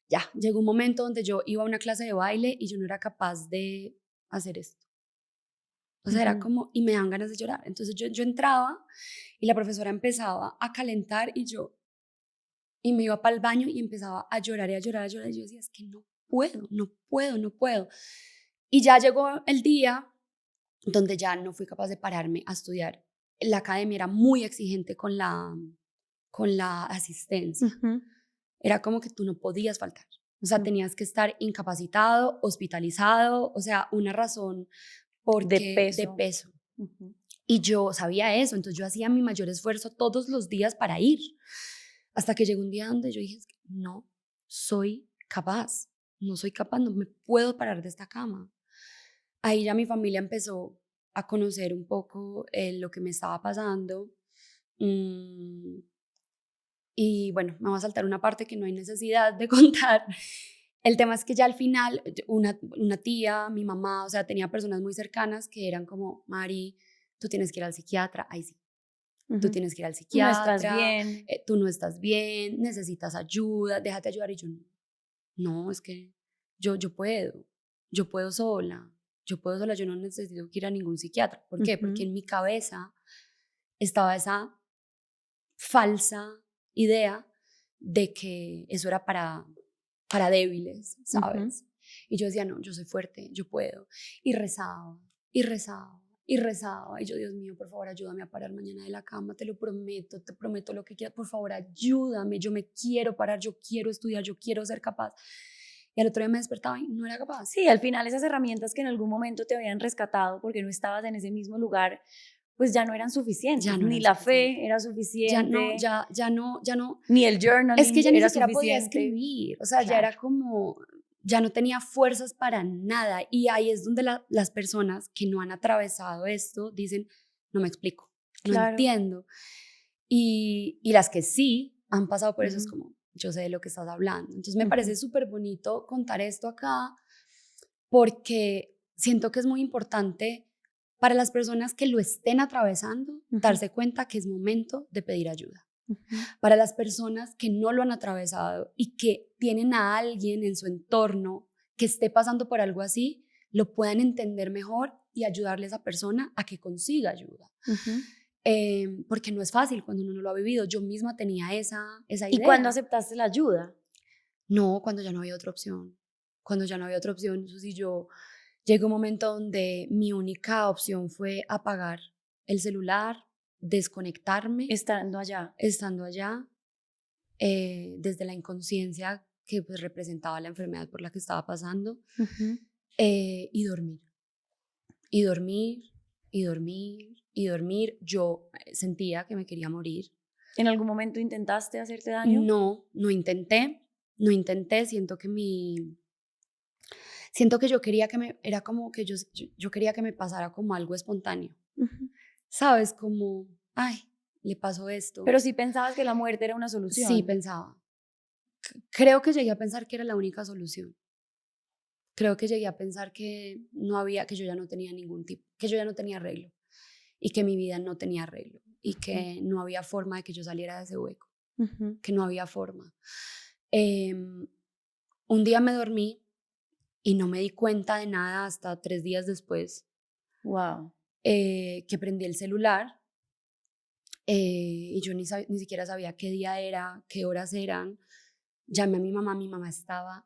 ya llegó un momento donde yo iba a una clase de baile y yo no era capaz de hacer esto. O sea, era como, y me dan ganas de llorar. Entonces yo entraba y la profesora empezaba a calentar y me iba para el baño y empezaba a llorar. Y yo decía, es que no puedo. Y ya llegó el día donde ya no fui capaz de pararme a estudiar. La academia era muy exigente con la asistencia. Era como que tú no podías faltar. O sea, tenías que estar incapacitado, hospitalizado, o sea, una razón de peso. Y yo sabía eso, entonces yo hacía mi mayor esfuerzo todos los días para ir. Hasta que llegó un día donde yo dije, no soy capaz, no me puedo parar de esta cama. Ahí ya mi familia empezó a conocer un poco lo que me estaba pasando. Y bueno, me voy a saltar una parte que no hay necesidad de contar. El tema es que ya al final, una tía, mi mamá, o sea, tenía personas muy cercanas que eran como, Mari, tú tienes que ir al psiquiatra. Ahí sí. Tú tienes que ir al psiquiatra. No estás bien. Tú no estás bien, necesitas ayuda, déjate ayudar. Y yo, no, es que yo puedo sola. Yo no necesito ir a ningún psiquiatra. ¿Por qué? Porque en mi cabeza estaba esa falsa idea de que eso era para débiles, ¿sabes? Y yo decía, no, yo soy fuerte, yo puedo. Y rezaba, y rezaba, y rezaba. Y yo, Dios mío, por favor, ayúdame a parar mañana de la cama, te prometo lo que quieras, por favor, ayúdame, yo me quiero parar, yo quiero estudiar, yo quiero ser capaz. Y al otro día me despertaba y no era capaz. Sí, al final esas herramientas que en algún momento te habían rescatado porque no estabas en ese mismo lugar, pues ya no eran suficientes. Ya no ni eran la suficientes. Fe era suficiente. Ya no. Ni el journaling es que ya ni era siquiera suficiente. podía escribir. O sea, ya era como, ya no tenía fuerzas para nada. Y ahí es donde las personas que no han atravesado esto dicen, no me explico, no entiendo. Y las que sí han pasado por eso es como, yo sé de lo que estás hablando. Entonces me parece súper bonito contar esto acá porque siento que es muy importante para las personas que lo estén atravesando, darse cuenta que es momento de pedir ayuda. Para las personas que no lo han atravesado y que tienen a alguien en su entorno que esté pasando por algo así, lo puedan entender mejor y ayudarle a esa persona a que consiga ayuda. Porque no es fácil cuando uno no lo ha vivido. Yo misma tenía esa idea. ¿Y cuándo aceptaste la ayuda? No, cuando ya no había otra opción. Cuando ya no había otra opción, eso sí, llegó un momento donde mi única opción fue apagar el celular, desconectarme. Estando allá. Desde la inconsciencia que pues representaba la enfermedad por la que estaba pasando. Y dormir. Y dormir, y dormir, y dormir. Yo sentía que me quería morir. ¿En algún momento intentaste hacerte daño? No intenté. Siento que yo quería era como que yo quería que me pasara como algo espontáneo. ¿Sabes? Como, ay, le pasó esto. Pero sí pensabas que la muerte era una solución. Sí, pensaba. Creo que llegué a pensar que era la única solución. Creo que llegué a pensar que que yo ya no tenía que yo ya no tenía arreglo y que mi vida no tenía arreglo y que no había forma de que yo saliera de ese hueco, que no había forma. Un día me dormí y no me di cuenta de nada hasta 3 días después. Wow. Que prendí el celular y yo ni siquiera sabía qué día era, qué horas eran. Llamé a mi mamá estaba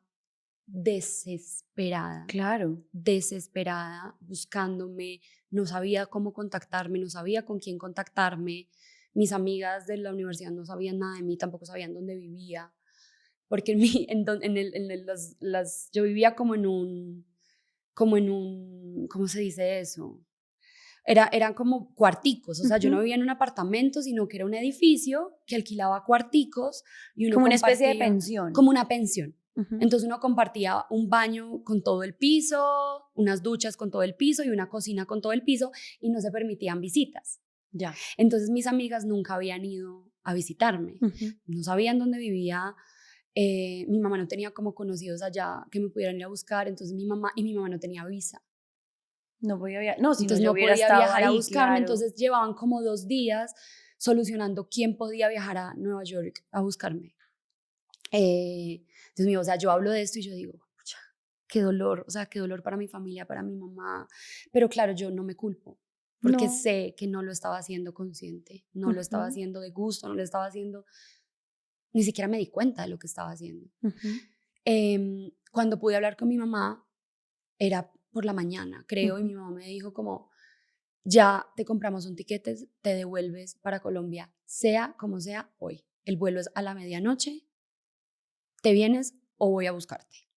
desesperada. Claro. Desesperada, buscándome, no sabía cómo contactarme, no sabía con quién contactarme. Mis amigas de la universidad no sabían nada de mí, tampoco sabían dónde vivía. Porque yo vivía como en un, ¿cómo se dice eso? Eran como cuarticos, o sea, yo no vivía en un apartamento, sino que era un edificio que alquilaba cuarticos y uno como una especie de pensión. Como una pensión. Entonces uno compartía un baño con todo el piso, unas duchas con todo el piso y una cocina con todo el piso y no se permitían visitas. Ya. Entonces mis amigas nunca habían ido a visitarme, no sabían dónde vivía. Mi mamá no tenía como conocidos allá que me pudieran ir a buscar, entonces mi mamá no tenía visa. No podía viajar, no, si entonces no podía viajar ahí, a buscarme, claro. Entonces llevaban como 2 días solucionando quién podía viajar a Nueva York a buscarme. Dios mío, o sea, yo hablo de esto y yo digo, pucha, qué dolor, o sea, qué dolor para mi familia, para mi mamá, pero claro, yo no me culpo, porque sé que no lo estaba haciendo consciente, no lo estaba haciendo de gusto, no lo estaba haciendo, ni siquiera me di cuenta de lo que estaba haciendo. Cuando pude hablar con mi mamá, era por la mañana, creo, y mi mamá me dijo como, ya te compramos un tiquete, te devuelves para Colombia, sea como sea hoy. El vuelo es a la medianoche, te vienes o voy a buscarte.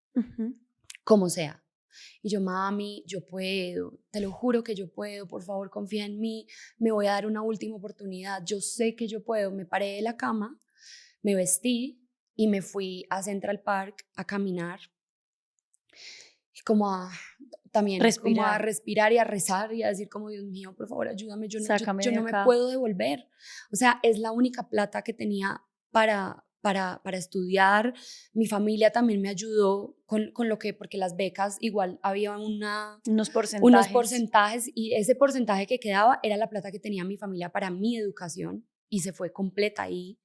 Como sea. Y yo, mami, yo puedo, te lo juro que yo puedo, por favor confía en mí, me voy a dar una última oportunidad, yo sé que yo puedo. Me paré de la cama, me vestí y me fui a Central Park a caminar, como a también como a respirar y a rezar y a decir como, Dios mío, por favor, ayúdame, yo no me puedo devolver. O sea, es la única plata que tenía para estudiar. Mi familia también me ayudó con lo que, porque las becas igual había unos porcentajes y ese porcentaje que quedaba era la plata que tenía mi familia para mi educación y se fue completa ahí.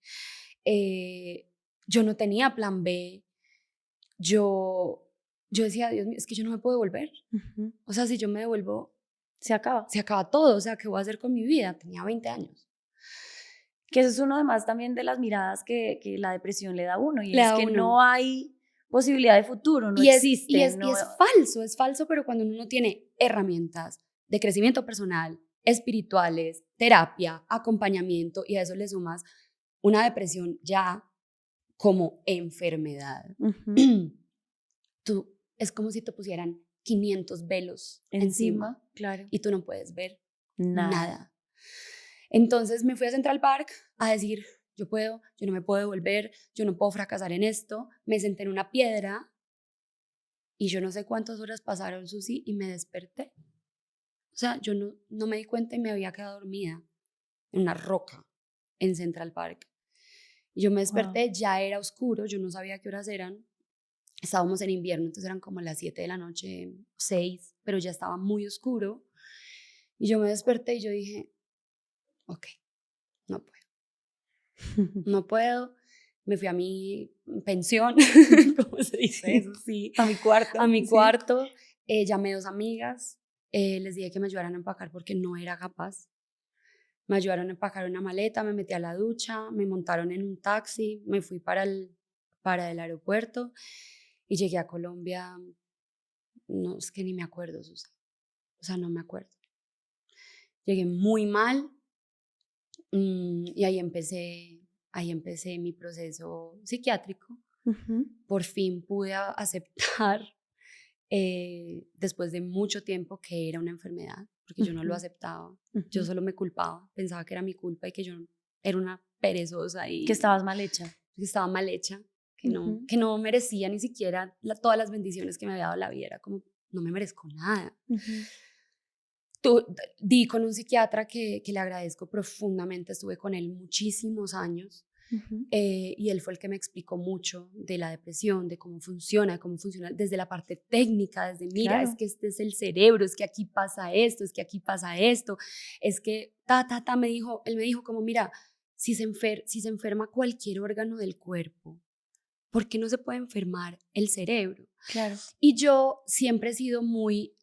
Yo no tenía plan B. Yo decía, Dios mío, es que yo no me puedo devolver. O sea, si yo me devuelvo, se acaba todo. O sea, ¿qué voy a hacer con mi vida? Tenía 20 años. Que eso es uno además también de las miradas que la depresión le da a uno. Y es que no hay posibilidad de futuro, no existe. Y es falso, pero cuando uno no tiene herramientas de crecimiento personal, espirituales, terapia, acompañamiento, y a eso le sumas una depresión ya como enfermedad, es como si te pusieran 500 velos encima claro. Y tú no puedes ver nada. Entonces me fui a Central Park a decir, yo puedo, yo no me puedo devolver, yo no puedo fracasar en esto. Me senté en una piedra y yo no sé cuántas horas pasaron, Susi, y me desperté. O sea, yo no me di cuenta y me había quedado dormida en una roca en Central Park. Y yo me desperté, ya era oscuro, yo no sabía qué horas eran. Estábamos en invierno, entonces eran como las 7 de la noche, 6, pero ya estaba muy oscuro. Y yo me desperté y yo dije, ok, no puedo. No puedo. Me fui a mi pensión, ¿cómo se dice eso? Sí. A mi cuarto. A mi cuarto. Llamé a 2 amigas, les dije que me ayudaran a empacar porque no era capaz. Me ayudaron a empacar una maleta, me metí a la ducha, me montaron en un taxi, me fui para el aeropuerto y llegué a Colombia. No, es que ni me acuerdo, Susana. O sea, no me acuerdo. Llegué muy mal y ahí empecé mi proceso psiquiátrico. Por fin pude aceptar, después de mucho tiempo, que era una enfermedad, porque yo no lo aceptaba. Yo solo me culpaba, pensaba que era mi culpa y que yo era una perezosa. Y que estabas mal hecha. Que estaba mal hecha, que no merecía ni siquiera todas las bendiciones que me había dado la vida. Era como, no me merezco nada. Di con un psiquiatra que le agradezco profundamente, estuve con él muchísimos años. Y él fue el que me explicó mucho de la depresión, de cómo funciona desde la parte técnica, desde mira, es que este es el cerebro, es que aquí pasa esto, es que aquí pasa esto, es que él me dijo como mira, si se enferma cualquier órgano del cuerpo, ¿por qué no se puede enfermar el cerebro? Claro. Y yo siempre he sido muy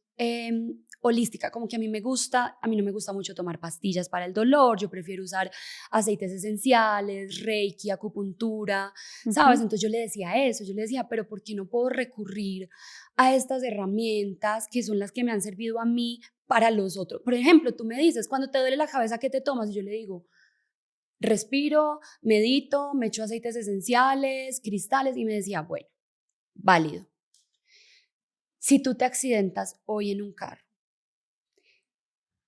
holística, como que a mí no me gusta mucho tomar pastillas para el dolor, yo prefiero usar aceites esenciales, reiki, acupuntura, ¿sabes? Entonces yo le decía eso, pero ¿por qué no puedo recurrir a estas herramientas que son las que me han servido a mí para los otros? Por ejemplo, tú me dices, cuando te duele la cabeza, ¿qué te tomas? Y yo le digo, respiro, medito, me echo aceites esenciales, cristales, y me decía, bueno, válido. Si tú te accidentas hoy en un carro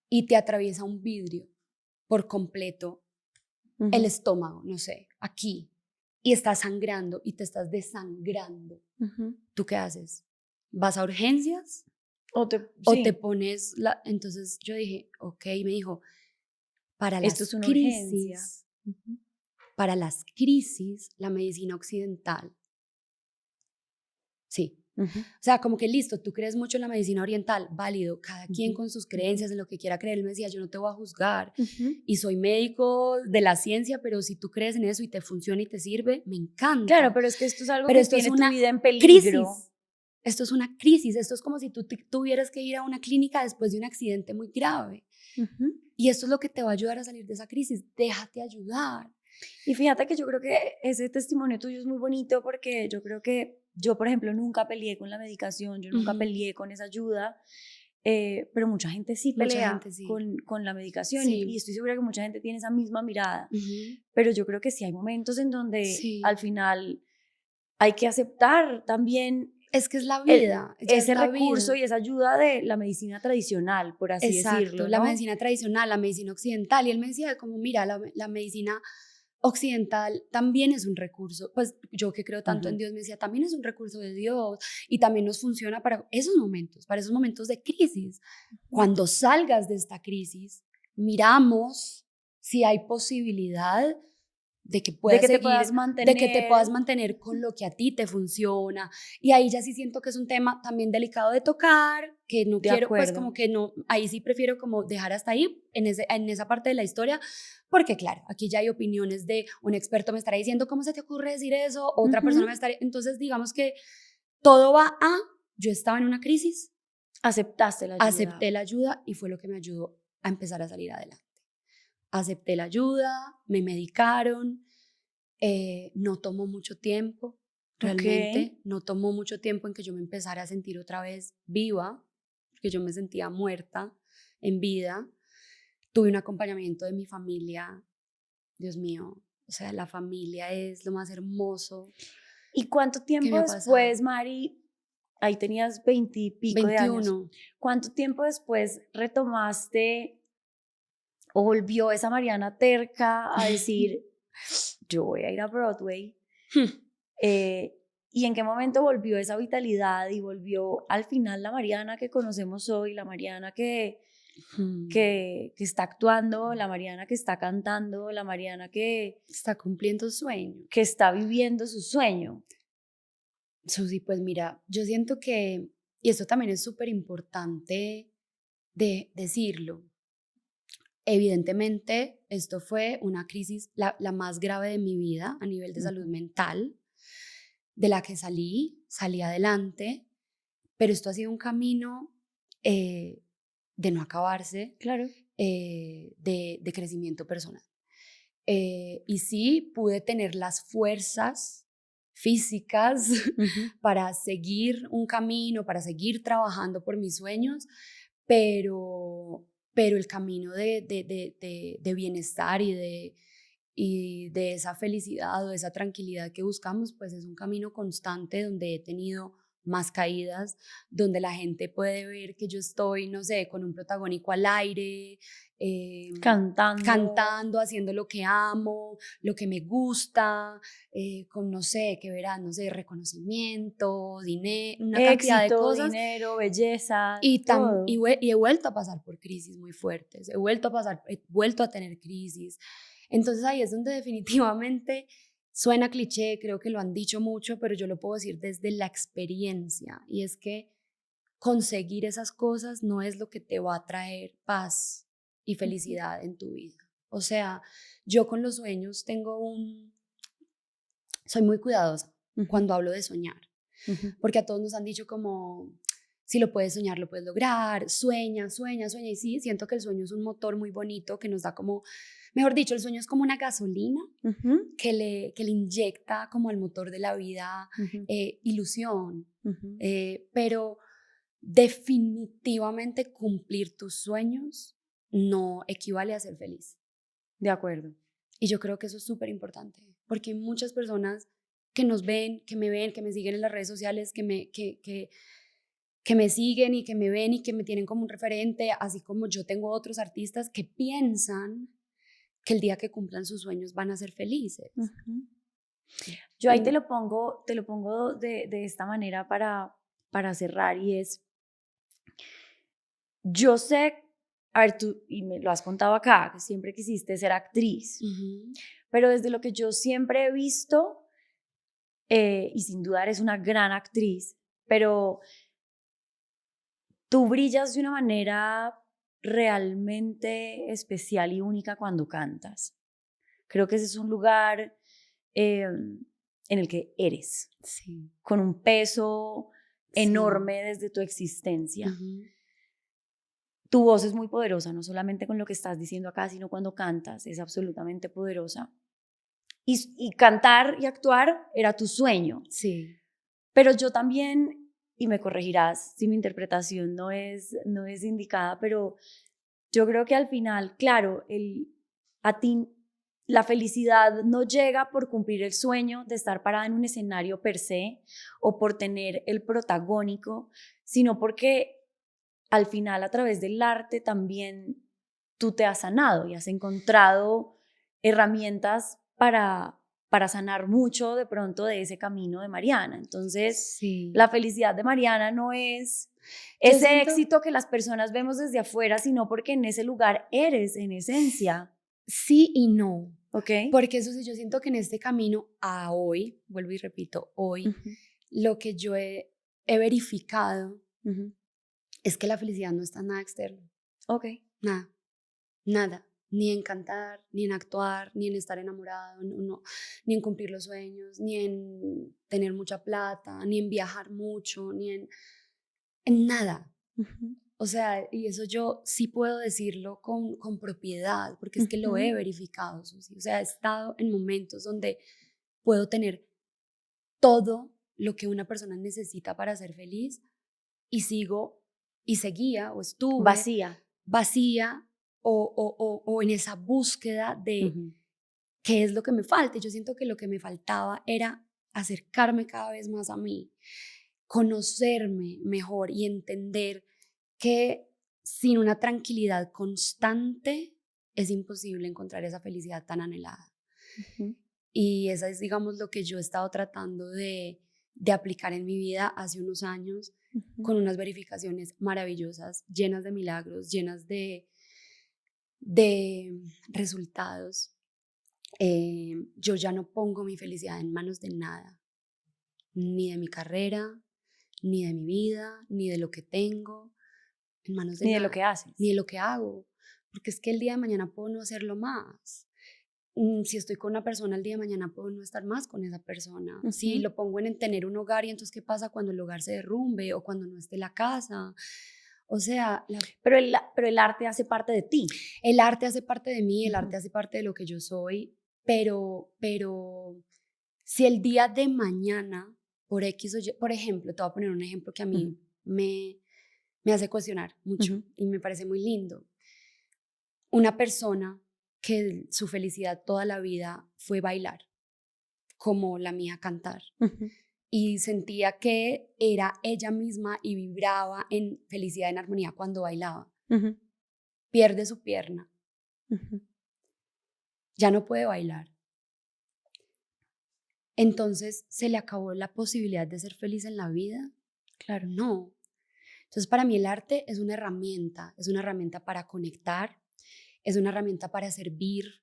y te atraviesa un vidrio por completo, el estómago, no sé, aquí, y estás sangrando y te estás desangrando, ¿tú qué haces? ¿Vas a urgencias? ¿O te pones Entonces yo dije, ok, me dijo, para esto las es una crisis, para las crisis, la medicina occidental, sí. O sea, como que listo, tú crees mucho en la medicina oriental, válido, cada quien con sus creencias, en lo que quiera creer. Él me decía, yo no te voy a juzgar y soy médico de la ciencia, pero si tú crees en eso y te funciona y te sirve, me encanta. Claro, pero es que esto es algo que tiene tu vida en peligro. Crisis. Esto es una crisis, esto es como si tú tuvieras que ir a una clínica después de un accidente muy grave. Y esto es lo que te va a ayudar a salir de esa crisis, déjate ayudar. Y fíjate que yo creo que ese testimonio tuyo es muy bonito porque yo creo que yo, por ejemplo, nunca peleé con la medicación, yo nunca peleé con esa ayuda, pero mucha gente sí pelea con la medicación y estoy segura que mucha gente tiene esa misma mirada, pero yo creo que sí hay momentos en donde al final hay que aceptar también Es que es la vida. Ese recurso y esa ayuda de la medicina tradicional, por así decirlo, ¿no? La medicina tradicional, la medicina occidental. Y él me decía como, mira, la medicina occidental también es un recurso. Pues yo que creo tanto en Dios, me decía, también es un recurso de Dios y también nos funciona para esos momentos de crisis. Cuando salgas de esta crisis, miramos si hay posibilidad de que puedas te puedas mantener. de que te puedas mantener con lo que a ti te funciona. Y ahí ya sí siento que es un tema también delicado de tocar, que no quiero, pues como que no, ahí sí prefiero como dejar hasta ahí, en esa parte de la historia, porque claro, aquí ya hay opiniones de un experto me estará diciendo, ¿cómo se te ocurre decir eso? Otra persona me estará, entonces digamos que todo va a, yo estaba en una crisis. Aceptaste la ayuda. Acepté la ayuda y fue lo que me ayudó a empezar a salir adelante. Acepté la ayuda, me medicaron, no tomó mucho tiempo, realmente no tomó mucho tiempo en que yo me empezara a sentir otra vez viva, porque yo me sentía muerta en vida. Tuve un acompañamiento de mi familia, Dios mío, o sea, la familia es lo más hermoso. ¿Y cuánto tiempo después, Mari? Ahí tenías 20 y pico 21. de años. ¿Cuánto tiempo después retomaste o volvió esa Mariana terca a decir, yo voy a ir a Broadway? ¿Y en qué momento volvió esa vitalidad y volvió al final la Mariana que conocemos hoy, la Mariana que está actuando, la Mariana que está cantando, la Mariana que está cumpliendo su sueño, que está viviendo su sueño? Susi, pues mira, yo siento que, y esto también es súper importante de decirlo, evidentemente esto fue una crisis, la más grave de mi vida a nivel de salud mental, de la que salí adelante, pero esto ha sido un camino de no acabarse, claro, de crecimiento personal. Y sí, pude tener las fuerzas físicas para seguir un camino, para seguir trabajando por mis sueños, pero el camino de bienestar y de esa felicidad o de esa tranquilidad que buscamos, pues es un camino constante donde he tenido más caídas, donde la gente puede ver que yo estoy, no sé, con un protagónico al aire, cantando, haciendo lo que amo, lo que me gusta, con, no sé, que verán, no sé, reconocimiento, dinero, una cantidad de cosas. Dinero, belleza, y he vuelto a pasar por crisis muy fuertes, he vuelto a tener crisis. Entonces ahí es donde definitivamente suena cliché, creo que lo han dicho mucho, pero yo lo puedo decir desde la experiencia, y es que conseguir esas cosas no es lo que te va a traer paz y felicidad en tu vida. O sea, yo con los sueños soy muy cuidadosa cuando hablo de soñar, porque a todos nos han dicho como, si lo puedes soñar, lo puedes lograr, sueña, y sí, siento que el sueño es un motor muy bonito que nos da como, mejor dicho, el sueño es como una gasolina que le inyecta como al motor de la vida ilusión, pero definitivamente cumplir tus sueños no equivale a ser feliz. De acuerdo. Y yo creo que eso es súper importante, porque hay muchas personas que nos ven, que me siguen en las redes sociales, que me siguen y que me ven y que me tienen como un referente, así como yo tengo otros artistas que piensan que el día que cumplan sus sueños van a ser felices. Yo ahí te lo pongo de esta manera para cerrar, y es, yo sé, a ver, tú, y me lo has contado acá, que siempre quisiste ser actriz, pero desde lo que yo siempre he visto, y sin duda eres una gran actriz, pero tú brillas de una manera realmente especial y única cuando cantas. Creo que ese es un lugar en el que eres, sí, con un peso enorme desde tu existencia. Tu voz es muy poderosa, no solamente con lo que estás diciendo acá, sino cuando cantas, es absolutamente poderosa. Y cantar y actuar era tu sueño. Sí. Pero yo también, y me corregirás si mi interpretación no es indicada, pero yo creo que al final, claro, a ti la felicidad no llega por cumplir el sueño de estar parada en un escenario per se o por tener el protagónico, sino porque al final a través del arte también tú te has sanado y has encontrado herramientas para sanar mucho de pronto de ese camino de Mariana. Entonces, sí, la felicidad de Mariana no es ese éxito que las personas vemos desde afuera, sino porque en ese lugar eres en esencia. Sí y no. Okay. Porque eso sí, yo siento que en este camino a hoy, vuelvo y repito, hoy, lo que yo he verificado es que la felicidad no está en nada externo. Ok. Nada. Ni en cantar, ni en actuar, ni en estar enamorado, no, ni en cumplir los sueños, ni en tener mucha plata, ni en viajar mucho, ni en nada. O sea, y eso yo sí puedo decirlo con propiedad, porque es que lo he verificado, Susi. O sea, he estado en momentos donde puedo tener todo lo que una persona necesita para ser feliz y seguía o estuve vacía o en esa búsqueda de qué es lo que me falta. Yo siento que lo que me faltaba era acercarme cada vez más a mí, conocerme mejor y entender que sin una tranquilidad constante es imposible encontrar esa felicidad tan anhelada. Y esa es, digamos, lo que yo he estado tratando de aplicar en mi vida hace unos años, con unas verificaciones maravillosas, llenas de milagros, llenas de resultados. Yo ya no pongo mi felicidad en manos de nada, ni de mi carrera, ni de mi vida, ni de lo que tengo, en manos de ni nada, de lo que haces, ni de lo que hago, porque es que el día de mañana puedo no hacerlo más. Si estoy con una persona el día de mañana puedo no estar más con esa persona. Si lo pongo en tener un hogar, y entonces ¿qué pasa cuando el hogar se derrumbe o cuando no esté la casa? O sea, pero el arte hace parte de ti. El arte hace parte de mí, el arte hace parte de lo que yo soy, pero si el día de mañana, por X o Y, por ejemplo, te voy a poner un ejemplo que a mí me hace cuestionar mucho y me parece muy lindo. Una persona que su felicidad toda la vida fue bailar, como la mía cantar, y sentía que era ella misma y vibraba en felicidad, en armonía cuando bailaba. Pierde su pierna, ya no puede bailar. Entonces, ¿se le acabó la posibilidad de ser feliz en la vida? Claro, no. Entonces, para mí el arte es una herramienta para conectar, es una herramienta para servir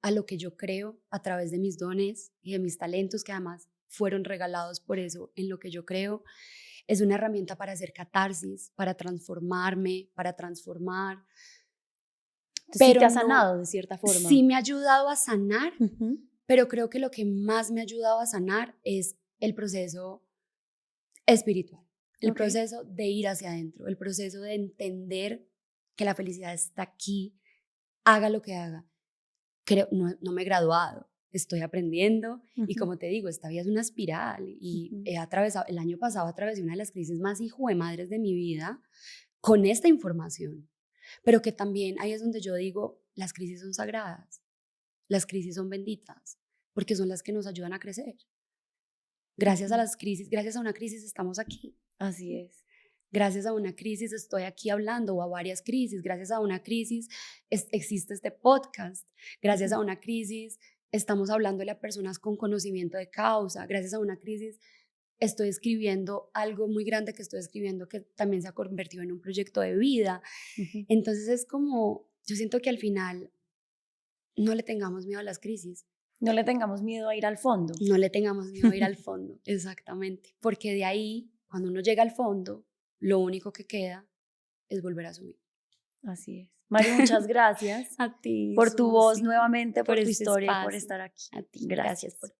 a lo que yo creo a través de mis dones y de mis talentos, que además fueron regalados por eso en lo que yo creo. Es una herramienta para hacer catarsis, para transformarme, para transformar. Pero sí te ha sanado de cierta forma. Sí me ha ayudado a sanar, pero creo que lo que más me ha ayudado a sanar es el proceso espiritual, el proceso de ir hacia adentro, el proceso de entender que la felicidad está aquí, haga lo que haga. No me he graduado, estoy aprendiendo y como te digo, esta vida es una espiral y he atravesado, el año pasado atravesé una de las crisis más hijuemadres de mi vida con esta información, pero que también ahí es donde yo digo, las crisis son sagradas, las crisis son benditas, porque son las que nos ayudan a crecer. Gracias a las crisis, gracias a una crisis estamos aquí. Así es. Gracias a una crisis estoy aquí hablando, o a varias crisis. Gracias a una crisis existe este podcast. Gracias a una crisis estamos hablándole a personas con conocimiento de causa. Gracias a una crisis estoy escribiendo algo muy grande que estoy escribiendo que también se ha convertido en un proyecto de vida. Entonces es como, yo siento que al final no le tengamos miedo a las crisis. No le tengamos miedo a ir al fondo. No le tengamos miedo a ir al fondo, exactamente. Porque de ahí, cuando uno llega al fondo, lo único que queda es volver a subir. Así es. Mari, muchas gracias a ti, por tu voz nuevamente, por tu este historia, espacio. Por estar aquí. A ti, gracias. por